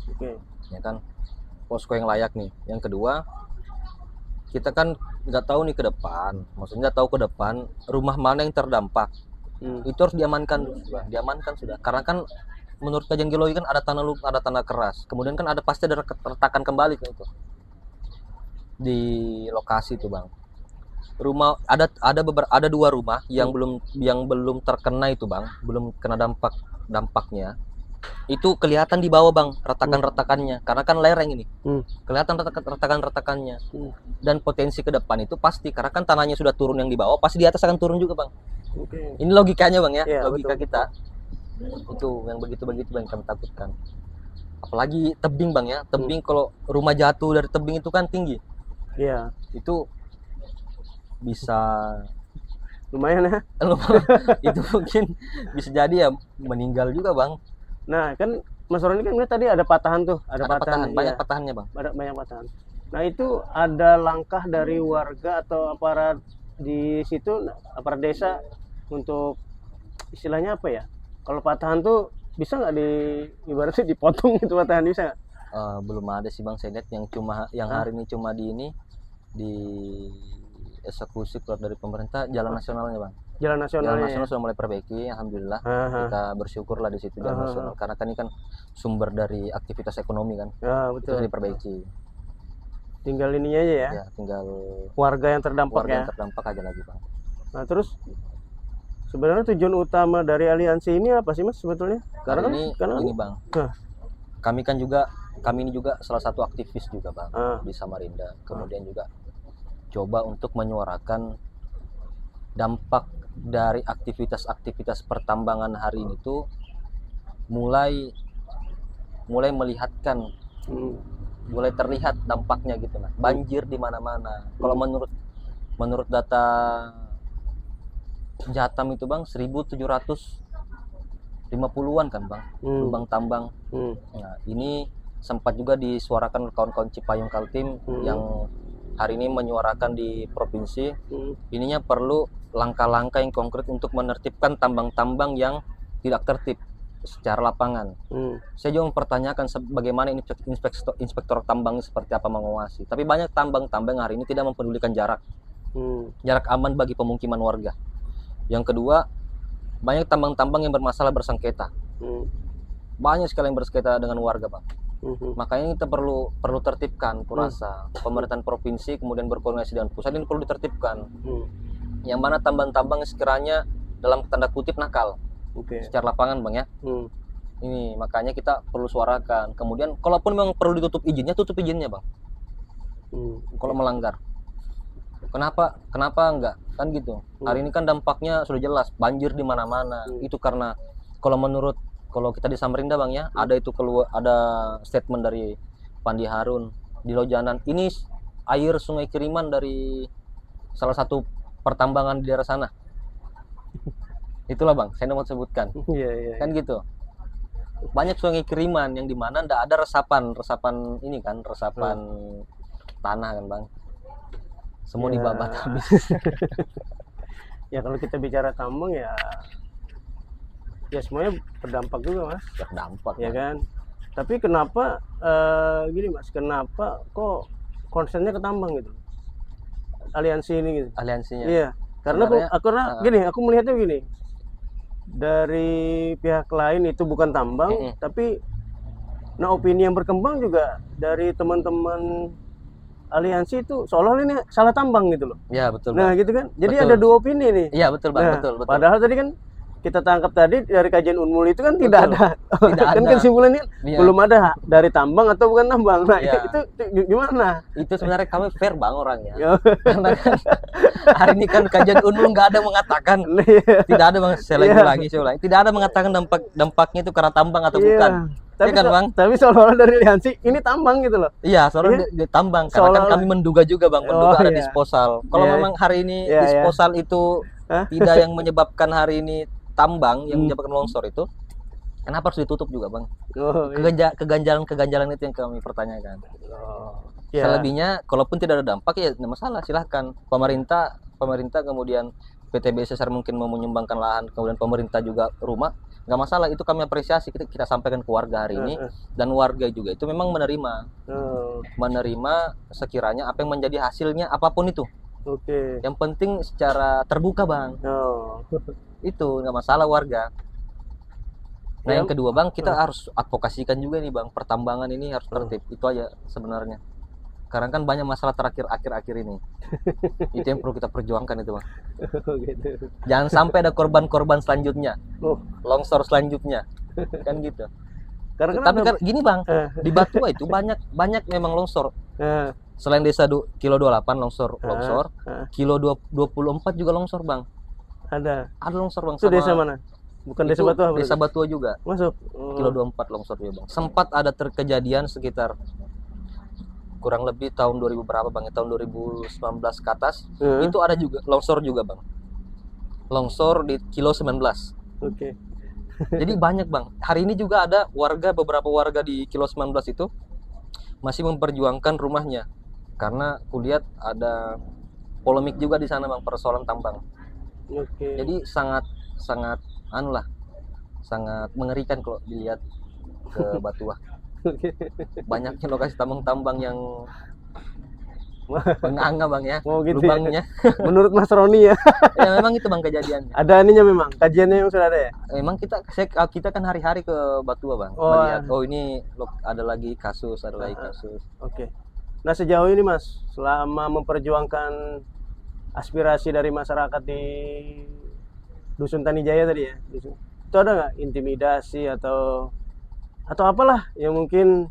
Oke. Ya kan, posko yang layak nih. Yang kedua, kita kan nggak tahu nih ke depan, maksudnya nggak tahu ke depan rumah mana yang terdampak. Itu harus diamankan dulu, Bang. Diamankan sudah, karena kan menurut kajian geologi kan ada tanah keras, kemudian kan pasti ada retakan kembali kan itu di lokasi itu, Bang. Rumah ada dua rumah yang belum terkena itu, Bang, belum kena dampaknya. Itu kelihatan di bawah, Bang, retakan-retakannya, karena kan lereng ini. Kelihatan retakan-retakannya. Dan potensi ke depan itu pasti, karena kan tanahnya sudah turun yang di bawah, pasti di atas akan turun juga, Bang. Ini logikanya, Bang, ya, logika betul. Kita itu yang begitu yang kami takutkan. Apalagi tebing, Bang, ya, tebing. Kalau rumah jatuh dari tebing itu kan tinggi. Iya. Itu bisa lumayan ya. Itu mungkin bisa jadi ya meninggal juga, Bang. Nah, kan Mas Roni kan tadi ada patahan tuh, ada patahan. Banyak patahannya, Bang. Banyak patahan. Nah, itu ada langkah dari warga atau aparat di situ, aparat desa, untuk istilahnya apa ya? Kalau patahan tuh bisa nggak ibaratnya dipotong itu patahan, bisa nggak? Belum ada sih, Bang. Saya lihat yang hari ini cuma di eksekusi keluar dari pemerintah jalan nasionalnya, Bang. Jalan nasional sudah mulai perbaiki, alhamdulillah. Kita bersyukurlah di situ jalan nasional, karena kan ini kan sumber dari aktivitas ekonomi kan. Betul. Itu diperbaiki. Tinggal ininya aja ya. Tinggal warga yang terdampak yang terdampak aja lagi, Bang. Nah, terus sebenarnya tujuan utama dari aliansi ini apa sih, Mas, sebetulnya? Karena ini, Bang. Kami ini juga salah satu aktivis juga, Bang, di Samarinda. Kemudian juga coba untuk menyuarakan dampak dari aktivitas pertambangan hari ini tuh mulai melihatkan, mulai terlihat dampaknya gitu, nah. Banjir di mana-mana. Kalau menurut data Jatam itu, Bang, 1750-an kan, Bang, lubang tambang. Nah, ini sempat juga disuarakan kawan-kawan Cipayung Kaltim yang hari ini menyuarakan di provinsi. Ininya perlu langkah-langkah yang konkret untuk menertibkan tambang-tambang yang tidak tertib secara lapangan. Saya juga mempertanyakan bagaimana inspektor tambang seperti apa mengawasi. Tapi banyak tambang-tambang hari ini tidak mempedulikan jarak aman bagi pemukiman warga. Yang kedua, banyak tambang-tambang yang bermasalah bersengketa. Banyak sekali yang bersengketa dengan warga, Bang. Makanya kita perlu tertibkan, kurasa pemerintahan provinsi kemudian berkoordinasi dengan pusat, ini perlu ditertibkan. Yang mana tambang-tambang sekiranya dalam tanda kutip nakal secara lapangan, Bang, ya. Ini makanya kita perlu suarakan. Kemudian kalaupun memang perlu ditutup izinnya, tutup izinnya, Bang. Kalau melanggar Kenapa enggak? Kan gitu. Hari ini kan dampaknya sudah jelas, banjir di mana-mana. Itu karena kalau kita di Samarinda Bang ya, ada statement dari Pandi Harun di Lojanan. Ini air Sungai Kiriman dari salah satu pertambangan di daerah sana. Itulah Bang, saya mau sebutkan. Iya. Kan gitu. Banyak sungai kiriman yang dimana ndak ada resapan ini kan, resapan tanah kan Bang, semua Ya. dibabat habis. Ya kalau kita bicara tambang ya semuanya berdampak juga Mas, Terdampak ya Bang. kan. Tapi kenapa gini Mas, kenapa kok konsennya ke tambang gitu, aliansi ini gitu? Aliansinya Iya, karena Sebenarnya, aku melihatnya gini, dari pihak lain itu bukan tambang, tapi opini yang berkembang juga dari teman-teman aliansi itu seolah ini salah tambang gitu loh. ya betul Nah Bang. gitu kan, jadi Betul. ada dua opini nih. Iya betul Bang, Nah, betul. padahal tadi kan kita tangkap tadi dari kajian Unmul itu kan tidak Betul. ada, Tidak kan ada. kesimpulannya Iya. belum ada dari tambang atau bukan tambang. Nah Iya. itu gimana? Itu sebenarnya kami fair Bang orangnya. Ya. Karena kan hari ini kan kajian Unmul nggak ada mengatakan, tidak ada Bang, saya ulangi, tidak ada mengatakan dampaknya itu karena tambang atau Iya. bukan. Tapi, kan, Bang? tapi seolah-olah dari aliansi ini tambang gitu loh. Iya, soalnya di tambang karena kan Seolah-olah. kami menduga juga Bang, menduga ada iya. disposal. Kalau Iya. memang hari ini Iya, disposal itu Hah? tidak yang menyebabkan hari ini tambang yang menyebabkan longsor itu, kenapa harus ditutup juga Bang? Oh, iya. Keganjalan itu yang kami pertanyakan. Oh, iya. Selebihnya, kalaupun tidak ada dampak ya tidak masalah, silahkan. Pemerintah kemudian PT BSSR mungkin mau menyumbangkan lahan, kemudian pemerintah juga rumah, nggak masalah. Itu kami apresiasi, kita sampaikan ke warga hari ini, dan warga juga itu memang menerima sekiranya apa yang menjadi hasilnya apapun itu. Oke. Yang penting secara terbuka Bang, Oh. itu nggak masalah warga. Nah Ya. yang kedua Bang, kita harus advokasikan juga nih Bang, pertambangan ini harus tertib. Itu aja sebenarnya. Karena kan banyak masalah terakhir akhir ini. Itu yang perlu kita perjuangkan itu Bang. Gitu. Jangan sampai ada korban-korban selanjutnya, Oh, longsor selanjutnya, kan gitu. karena Tapi kan gini Bang, Eh. di Batua itu banyak memang longsor. eh, Selain desa kilo 28 longsor, kilo 24 juga longsor Bang. ada. Ada longsor Bang. Itu desa mana? Bukan desa Itu Batua berarti? Desa Batua juga. Masuk. Oh. Kilo 24 longsor juga Bang. Sempat ada kejadian sekitar kurang lebih tahun 2000 berapa Bang? Tahun 2019 ke atas. Itu ada juga longsor juga Bang. Longsor di kilo 19. Oke. Jadi banyak Bang. Hari ini juga ada beberapa warga di kilo 19 itu masih memperjuangkan rumahnya. Karena kulihat ada polemik juga di sana Bang, persoalan tambang. Oke. Jadi sangat sangat mengerikan kalau dilihat ke Batua. Banyaknya lokasi tambang-tambang yang menganga Bang ya, Oh gitu ya. lubangnya. Menurut Mas Roni ya, Ya memang itu Bang kejadiannya. ada ininya memang, kajiannya yang sudah ada ya? Memang kita kan hari-hari ke Batua Bang, Oh, melihat ini ada lagi kasus. Oke. Nah sejauh ini Mas, selama memperjuangkan aspirasi dari masyarakat di Dusun Tanijaya tadi ya, itu ada nggak intimidasi atau apalah yang mungkin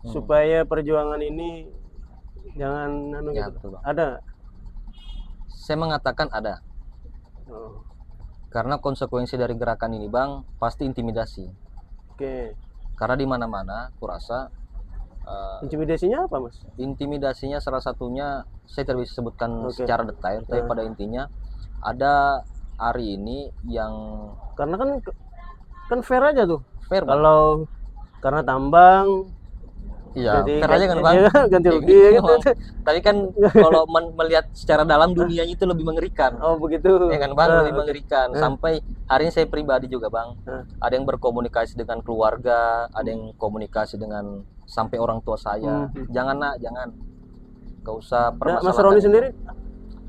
supaya perjuangan ini jangan Ya, gitu. betul, Bang. Ada nggak? Saya mengatakan ada. Oh, Karena konsekuensi dari gerakan ini Bang, pasti intimidasi. oke. Karena di mana-mana kurasa Intimidasinya apa Mas? intimidasinya salah satunya saya tidak bisa sebutkan Oke. secara detail, tapi pada intinya ada hari ini yang Karena kan fair aja tuh. fair Bang. Kalau karena tambang, Iya, jadi fair aja kan Bang. iya, ganti Ya, rugi gitu, gitu. Bang. Tapi kan kalau melihat secara dalam dunianya itu lebih mengerikan. Oh begitu. Ya kan Bang, Ah, lebih oke. mengerikan. Sampai hari ini saya pribadi juga Bang, ada yang berkomunikasi dengan keluarga, ada yang komunikasi dengan sampai orang tua saya. Jangan nak, jangan. Gak usah Nah, permasalahkan. Mas Roni sendiri,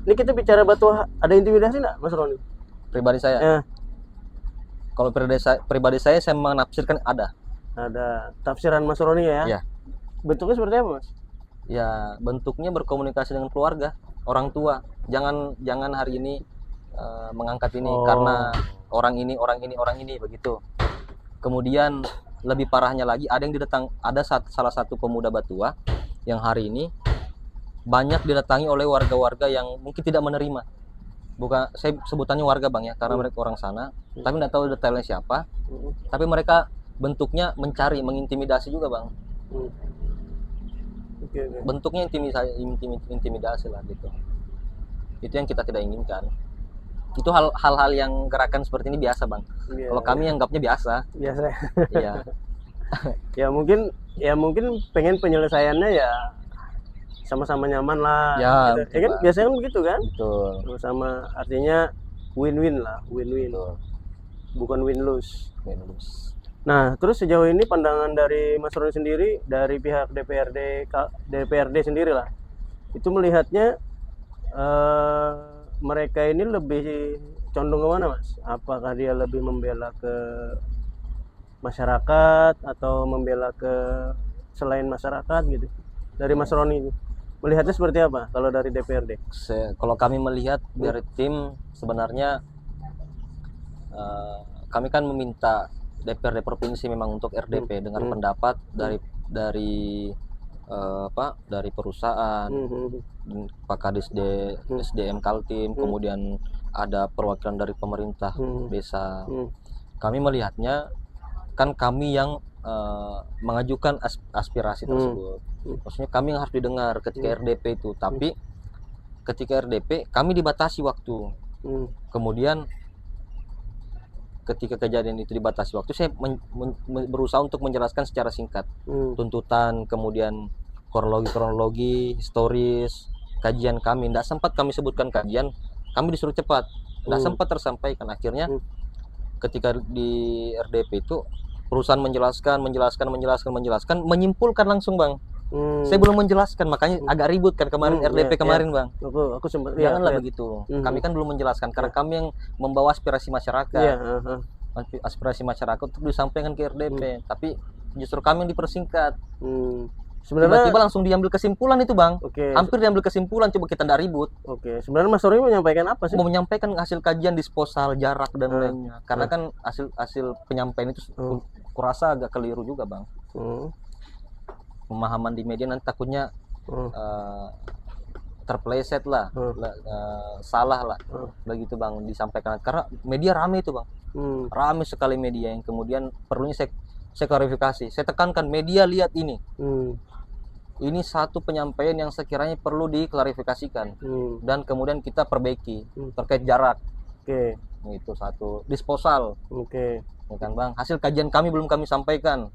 ini kita bicara Batua, ada intimidasi nggak Mas Roni? Pribadi saya. Eh, Kalau pribadi saya menafsirkan ada. ada tafsiran Mas Roni ya? Iya. Bentuknya seperti apa Mas? Ya bentuknya berkomunikasi dengan keluarga, orang tua. Jangan hari ini mengangkat ini karena orang ini begitu. Kemudian lebih parahnya lagi ada salah satu pemuda Batua yang hari ini banyak didatangi oleh warga-warga yang mungkin tidak menerima. Bukan saya sebutannya warga Bang ya, karena mereka orang sana, tapi nggak tahu detailnya siapa. Tapi mereka bentuknya mencari, mengintimidasi juga Bang. Oke. Bentuknya intimidasi lah gitu. Itu yang kita tidak inginkan. Itu hal-hal yang gerakan seperti ini biasa Bang. Iya, Kalau kami anggapnya biasa. biasa. Iya. Ya mungkin pengen penyelesaiannya ya sama-sama nyaman lah. Ya, gitu. betul, Kan Bang. biasanya kan begitu kan? Betul. Sama artinya win-win lah, win-win. Betul. Bukan win-lose. Bagus. Nah, terus sejauh ini pandangan dari Mas Roni sendiri, dari pihak DPRD sendiri lah, itu melihatnya mereka ini lebih condong ke mana Mas? Apakah dia lebih membela ke masyarakat atau membela ke selain masyarakat gitu? Dari Mas Roni melihatnya seperti apa kalau dari DPRD? Kalau kami melihat dari tim sebenarnya kami kan meminta DPRD provinsi memang untuk RDP dengar pendapat dari dari perusahaan, Pak Kadis SDM Kaltim, kemudian ada perwakilan dari pemerintah desa. Kami melihatnya kan kami yang mengajukan aspirasi tersebut. Maksudnya kami yang harus didengar ketika RDP itu, tapi ketika RDP kami dibatasi waktu. Kemudian ketika kejadian itu dibatasi waktu, saya berusaha untuk menjelaskan secara singkat tuntutan, kemudian kronologi, historis, kajian kami. Tidak sempat kami sebutkan kajian, kami disuruh cepat, tidak sempat tersampaikan. Akhirnya ketika di RDP itu perusahaan menjelaskan, menyimpulkan langsung Bang. Saya belum menjelaskan, makanya agak ribut kan kemarin RDP kemarin Bang. Aku sempat Janganlah begitu. Kami kan belum menjelaskan karena kami yang membawa aspirasi masyarakat. Aspirasi masyarakat untuk disampaikan ke RDP, tapi justru kami yang dipersingkat. Sebenarnya Tiba-tiba langsung diambil kesimpulan itu Bang. Oke. Hampir diambil kesimpulan, coba kita tidak ribut. Oke, sebenarnya Mas Roni menyampaikan apa sih? Mau menyampaikan hasil kajian disposal, jarak dan lainnya. Karena kan hasil penyampaian itu kurasa agak keliru juga Bang. Pemahaman di media nanti takutnya terpleset lah, salah lah, begitu Bang disampaikan. Karena media rame itu Bang, rame sekali media yang kemudian perlunya saya klarifikasi, saya tekankan media lihat ini. Ini satu penyampaian yang sekiranya perlu diklarifikasikan dan kemudian kita perbaiki terkait jarak. Oke. Itu satu disposal. Oke. Ya kan Bang, hasil kajian kami belum kami sampaikan.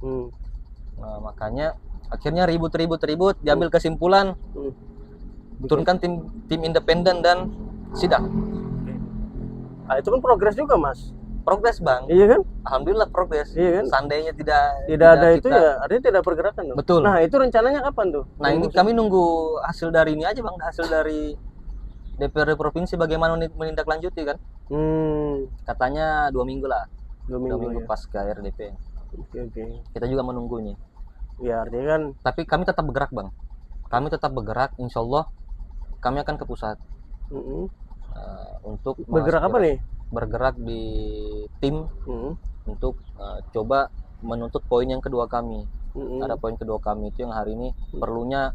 Nah, makanya akhirnya ribut diambil kesimpulan, turunkan tim independen dan sidang. Ah, itu kan progres juga Mas. Progres Bang, Iya kan? alhamdulillah progres. Iya kan? Seandainya tidak ada itu kita- ya artinya tidak pergerakan dong. Betul. Nah, itu rencananya kapan tuh? Nah ini kami nunggu hasil dari ini aja Bang, hasil dari DPRD provinsi bagaimana menindaklanjuti kan. Katanya 2 minggu lah, 2 minggu ya. pasca RDP. Oke. Kita juga menunggunya. Ya artinya kan Tapi kami tetap bergerak Bang, kami tetap bergerak, insya Allah kami akan ke pusat untuk bergerak apa nih? bergerak di tim untuk coba menuntut poin yang kedua kami. Ada poin kedua kami itu yang hari ini perlunya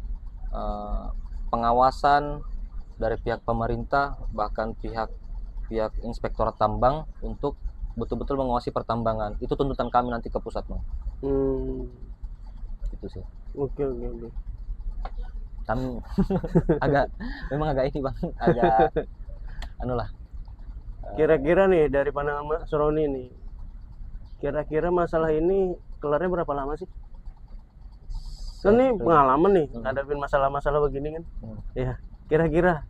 pengawasan dari pihak pemerintah, bahkan pihak inspektorat tambang untuk betul-betul mengawasi pertambangan. Itu tuntutan kami nanti ke pusat Bang. Itu sih. Oke. Kami memang agak ini Bang, agak lah. Kira-kira nih dari pandangan Mas Roni nih, kira-kira masalah ini kelarnya berapa lama sih? Kan nih pengalaman nih ngadepin masalah-masalah begini kan. Ya, kira-kira.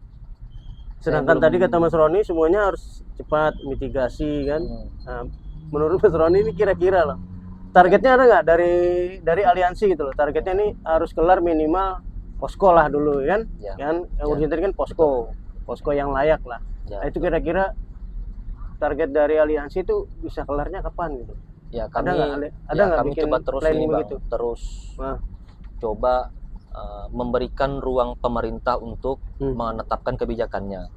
Sedangkan tadi kata Mas Roni semuanya harus cepat mitigasi kan. Nah, menurut Mas Roni ini kira-kira loh. Targetnya ada nggak dari aliansi gitu loh. Targetnya ini harus kelar minimal posko lah dulu kan. Kan yang urgent tadi kan posko yang layak lah. Nah, itu kira-kira target dari aliansi itu bisa kelarnya kapan gitu? Ya kami kami coba terus ini Bang, terus coba memberikan ruang pemerintah untuk menetapkan kebijakannya.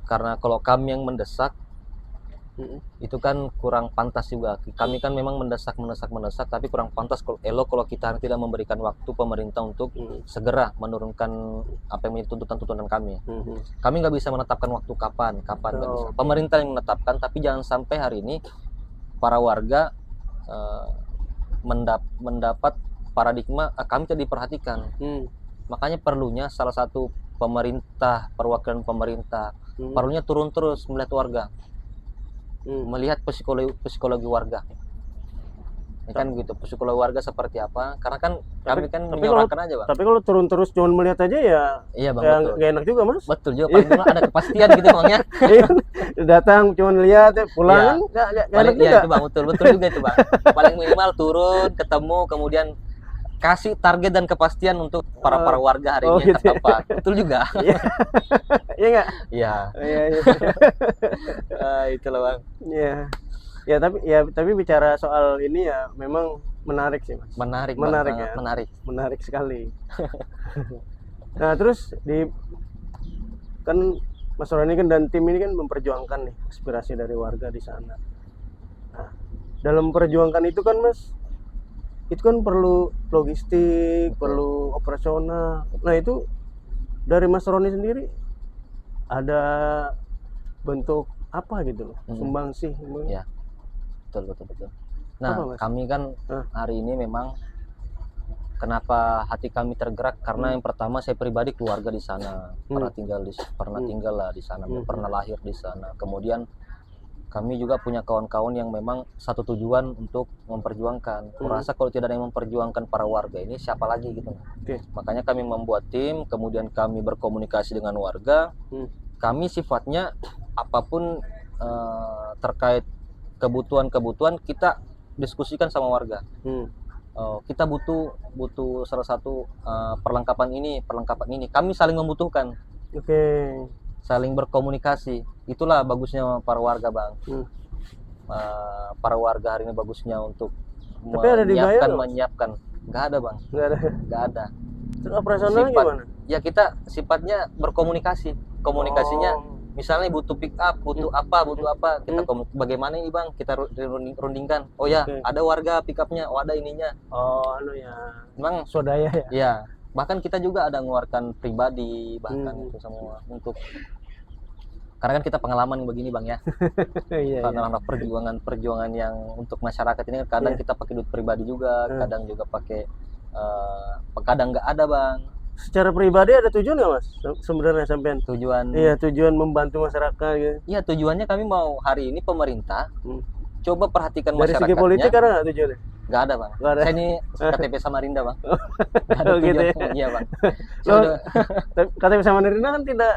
Karena kalau kami yang mendesak, itu kan kurang pantas juga. Kami kan memang mendesak, tapi kurang pantas. Elok kalau kita tidak memberikan waktu pemerintah untuk segera menurunkan apa yang menjadi tuntutan kami. Kami nggak bisa menetapkan waktu kapan nggak bisa. Pemerintah yang menetapkan, tapi jangan sampai hari ini para warga mendapat paradigma kami tidak diperhatikan. Makanya perlunya salah satu pemerintah, perwakilan pemerintah, perlunya turun terus melihat warga. Melihat psikologi warga, ya kan gitu, psikologi warga seperti apa, karena kan kami kan menyuarakan aja bang. Tapi kalau turun terus cuma melihat aja ya, iya bang, ya betul. gak enak juga mas. Betul juga, paling cuma ada kepastian gitu bang ya. Datang cuma lihat pulang kan gak enak juga. Iya itu bang, betul juga itu bang. Paling minimal turun, ketemu, kemudian kasih target dan kepastian untuk para warga hari ini yang terdampak. Betul juga. Iya nggak? Iya. Itulah bang. Iya. Tapi bicara soal ini ya memang menarik sih mas. Menarik ya. Menarik sekali. Nah terus kan Mas Roni kan dan tim ini kan memperjuangkan nih aspirasi dari warga di sana. Nah, dalam memperjuangkan itu kan mas, itu kan perlu logistik, perlu operasional. Nah itu dari Mas Roni sendiri ada bentuk apa gitu loh, sumbangsih? Ya, betul. Nah kami kan hari ini memang kenapa hati kami tergerak, karena yang pertama saya pribadi keluarga di sana, pernah tinggal lah di sana, pernah lahir di sana. Kemudian kami juga punya kawan-kawan yang memang satu tujuan untuk memperjuangkan. Kurasa kalau tidak ada yang memperjuangkan para warga ini, siapa lagi gitu. Makanya kami membuat tim, kemudian kami berkomunikasi dengan warga. Kami sifatnya apapun terkait kebutuhan kita diskusikan sama warga. Kita butuh salah satu perlengkapan ini. Kami saling membutuhkan. Saling berkomunikasi. Itulah bagusnya para warga bang. Para warga hari ini bagusnya untuk menyiapkan. Nggak ada bang. Nggak ada. Terus operasional gimana? Ya kita sifatnya berkomunikasi. Komunikasinya misalnya butuh pick up, butuh apa, kita bagaimana ini bang, kita rundingkan. Oh ya, ada warga pick upnya, ada ininya. Memang swadaya ya. Iya. Bahkan kita juga ada mengeluarkan pribadi, bahkan itu semua untuk, karena kan kita pengalaman begini bang ya. Karena perjuangan yang untuk masyarakat ini kadang kita pakai duit pribadi juga, kadang juga pakai kadang nggak ada bang. Secara pribadi ada tujuan nggak mas sebenarnya sampean? Tujuan membantu masyarakat gitu. Iya, tujuannya kami mau hari ini pemerintah coba perhatikan dari masyarakatnya. Dari segi politik ada nggak tujuannya? Nggak ada bang. Saya ini KTP Samarinda bang. Nggak ada gitu ya? Iya bang. KTP Samarinda kan tidak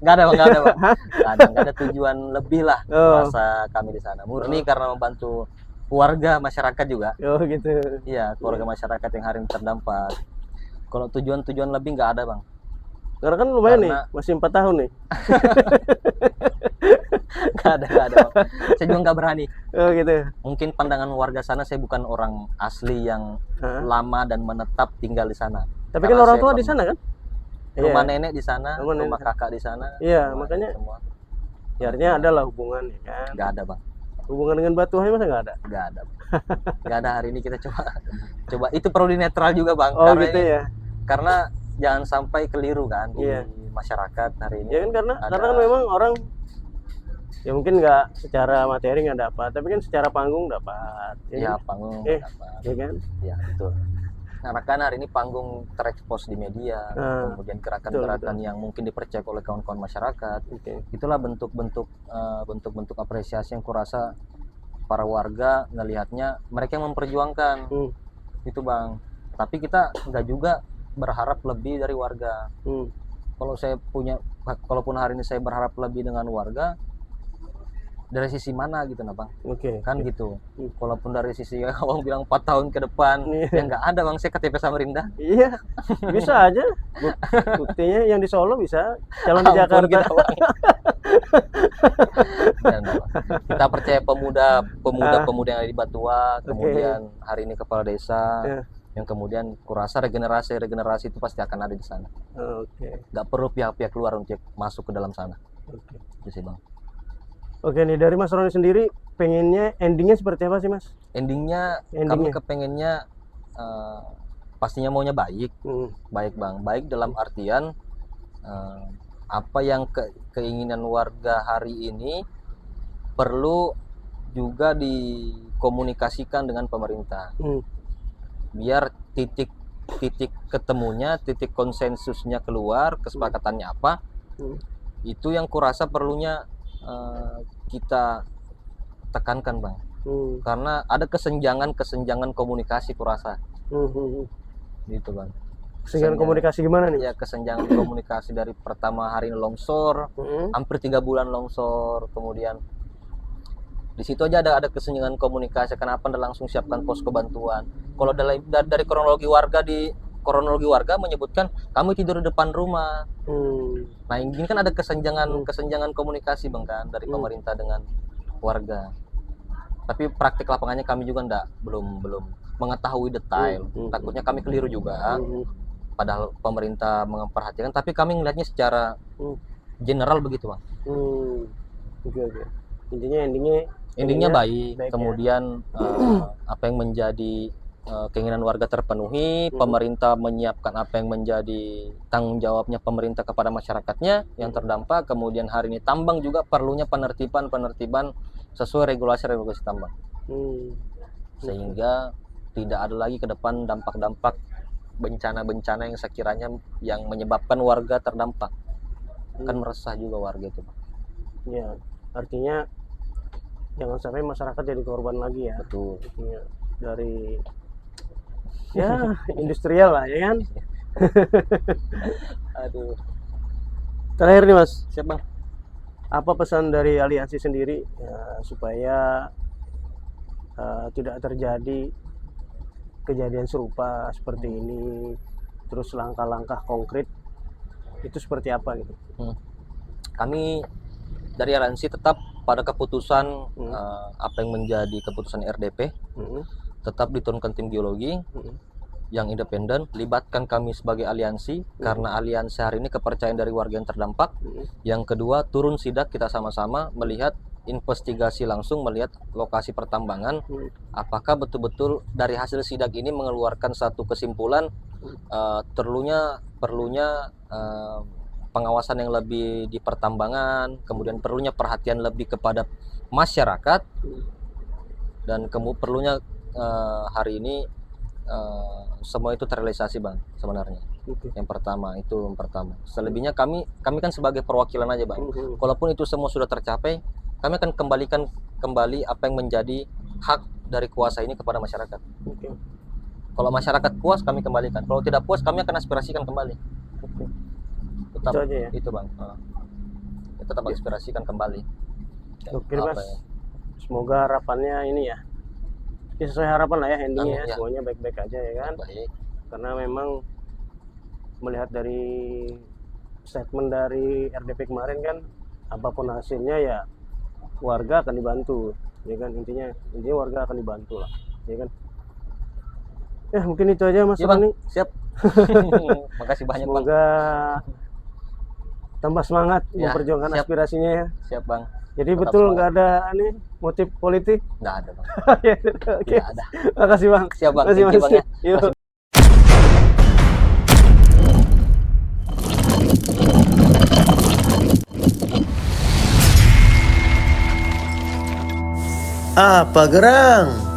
nggak ada bang. Nggak ada tujuan lebih lah rasa kami di sana. Murni karena membantu warga masyarakat juga. Gitu. Iya, keluarga masyarakat yang hari ini terdampak. Kalau tujuan lebih nggak ada bang. Karena kan lumayan nih, masih 4 tahun nih. Nggak ada. Saya juga nggak berani. Gitu. Mungkin pandangan warga sana saya bukan orang asli yang lama dan menetap tinggal di sana. Tapi kan orang tua di sana kan? Rumah nenek di sana, rumah kakak di sana. Iya, makanya semua. Ya, artinya ada lah hubungan ya kan? Nggak ada bang. Hubungan dengan Batu Hai masa nggak ada? Nggak ada. Hari ini kita coba itu perlu dinetral juga bang. Karena gitu ya. Karena jangan sampai keliru kan di masyarakat hari ini. Ya kan karena kan memang orang ya mungkin nggak secara materi nggak dapat, tapi kan secara panggung dapat. Panggung dapat. Ya kan? Ya betul. Karena kan hari ini panggung terekspos di media, kemudian gerakan-gerakan yang mungkin dipercaya oleh kawan-kawan masyarakat. Itulah bentuk-bentuk apresiasi yang kurasa para warga ngelihatnya mereka yang memperjuangkan. Itu bang. Tapi kita nggak juga berharap lebih dari warga. Kalaupun hari ini saya berharap lebih dengan warga, dari sisi mana gitu nah bang? Kan gitu. Walaupun dari sisi abang bilang 4 tahun ke depan, ya nggak ada bang, saya KTP Samarinda. Iya, bisa aja. Buktinya yang di Solo bisa, calon di Jakarta. Kita, kita percaya pemuda yang ada di Batua, kemudian hari ini kepala desa, yang kemudian kurasa regenerasi itu pasti akan ada di sana. Nggak perlu pihak-pihak luar untuk masuk ke dalam sana. Itu sih bang. Oke nih, dari Mas Roni sendiri pengennya endingnya seperti apa sih Mas? Endingnya kami Endingnya. kepengennya pastinya maunya baik, Hmm. baik Bang. Baik dalam artian apa yang keinginan warga hari ini perlu juga dikomunikasikan dengan pemerintah. Hmm. Biar titik ketemunya, titik konsensusnya keluar, kesepakatannya apa, Hmm. itu yang kurasa perlunya kita tekankan Bang. Hmm. Karena ada kesenjangan komunikasi kurasa Hmm. Hmm. gitu Bang. Kesenjangan komunikasi gimana nih? Ya, kesenjangan komunikasi dari pertama hari longsor, Hmm. hampir 3 bulan longsor, kemudian di situ aja ada kesenjangan komunikasi. Kenapa Anda langsung siapkan posko bantuan? Kalau dari kronologi warga menyebutkan kami tidur di depan rumah. Hmm. Nah, ini kan ada kesenjangan komunikasi Bang kan dari pemerintah dengan warga. Tapi praktik lapangannya kami juga belum mengetahui detail. Takutnya kami keliru juga. Padahal pemerintah memperhatikan, tapi kami melihatnya secara general begitu Bang. Oke. Intinya endingnya baik. baik, Kemudian apa yang menjadi keinginan warga terpenuhi, pemerintah menyiapkan apa yang menjadi tanggung jawabnya pemerintah kepada masyarakatnya yang terdampak. Kemudian hari ini tambang juga perlunya penertiban sesuai regulasi tambang. Sehingga tidak ada lagi ke depan dampak-dampak bencana-bencana yang sekiranya yang menyebabkan warga terdampak. Kan meresah juga warga itu Pak. Ya, artinya jangan sampai masyarakat jadi korban lagi ya. Betul. Artinya dari ya industrial lah ya kan. Aduh. Terakhir nih Mas, Siap Bang. apa pesan dari aliansi sendiri ya, supaya tidak terjadi kejadian serupa seperti ini, terus langkah-langkah konkret itu seperti apa gitu? Kami dari aliansi tetap pada keputusan apa yang menjadi keputusan RDP, tetap diturunkan tim geologi yang independen, libatkan kami sebagai aliansi karena aliansi hari ini kepercayaan dari warga yang terdampak. Yang kedua, turun sidak kita sama-sama melihat investigasi langsung, melihat lokasi pertambangan, apakah betul-betul dari hasil sidak ini mengeluarkan satu kesimpulan perlunya pengawasan yang lebih di pertambangan, kemudian perlunya perhatian lebih kepada masyarakat, dan perlunya hari ini semua itu terrealisasi Bang sebenarnya. Yang pertama. Selebihnya kami kan sebagai perwakilan aja Bang. Kalaupun itu semua sudah tercapai, kami akan kembalikan kembali apa yang menjadi hak dari kuasa ini kepada masyarakat. Kalau masyarakat puas, kami kembalikan. Kalau tidak puas, kami akan aspirasikan kembali. Tetap itu aja ya? Itu Bang. Kita tetap aspirasikan kembali. Oke Mas. Semoga harapannya ini ya sesuai harapan lah ya endingnya ya. Semuanya baik-baik aja ya kan. Baik. Karena memang melihat dari statement dari RDP kemarin kan, apapun hasilnya ya warga akan dibantu ya kan, intinya warga akan dibantu lah ya kan. Ya mungkin itu aja Mas Roni. Siap. Makasih banyak Bang. Semoga tambah semangat memperjuangkan aspirasinya ya. Siap Bang. Jadi tetap betul nggak ada motif politik? Nggak ada Bang. Oke. Nggak ada. Makasih Bang. Siap Bang. Makasih Bang ya. Yuk. Apa gerang?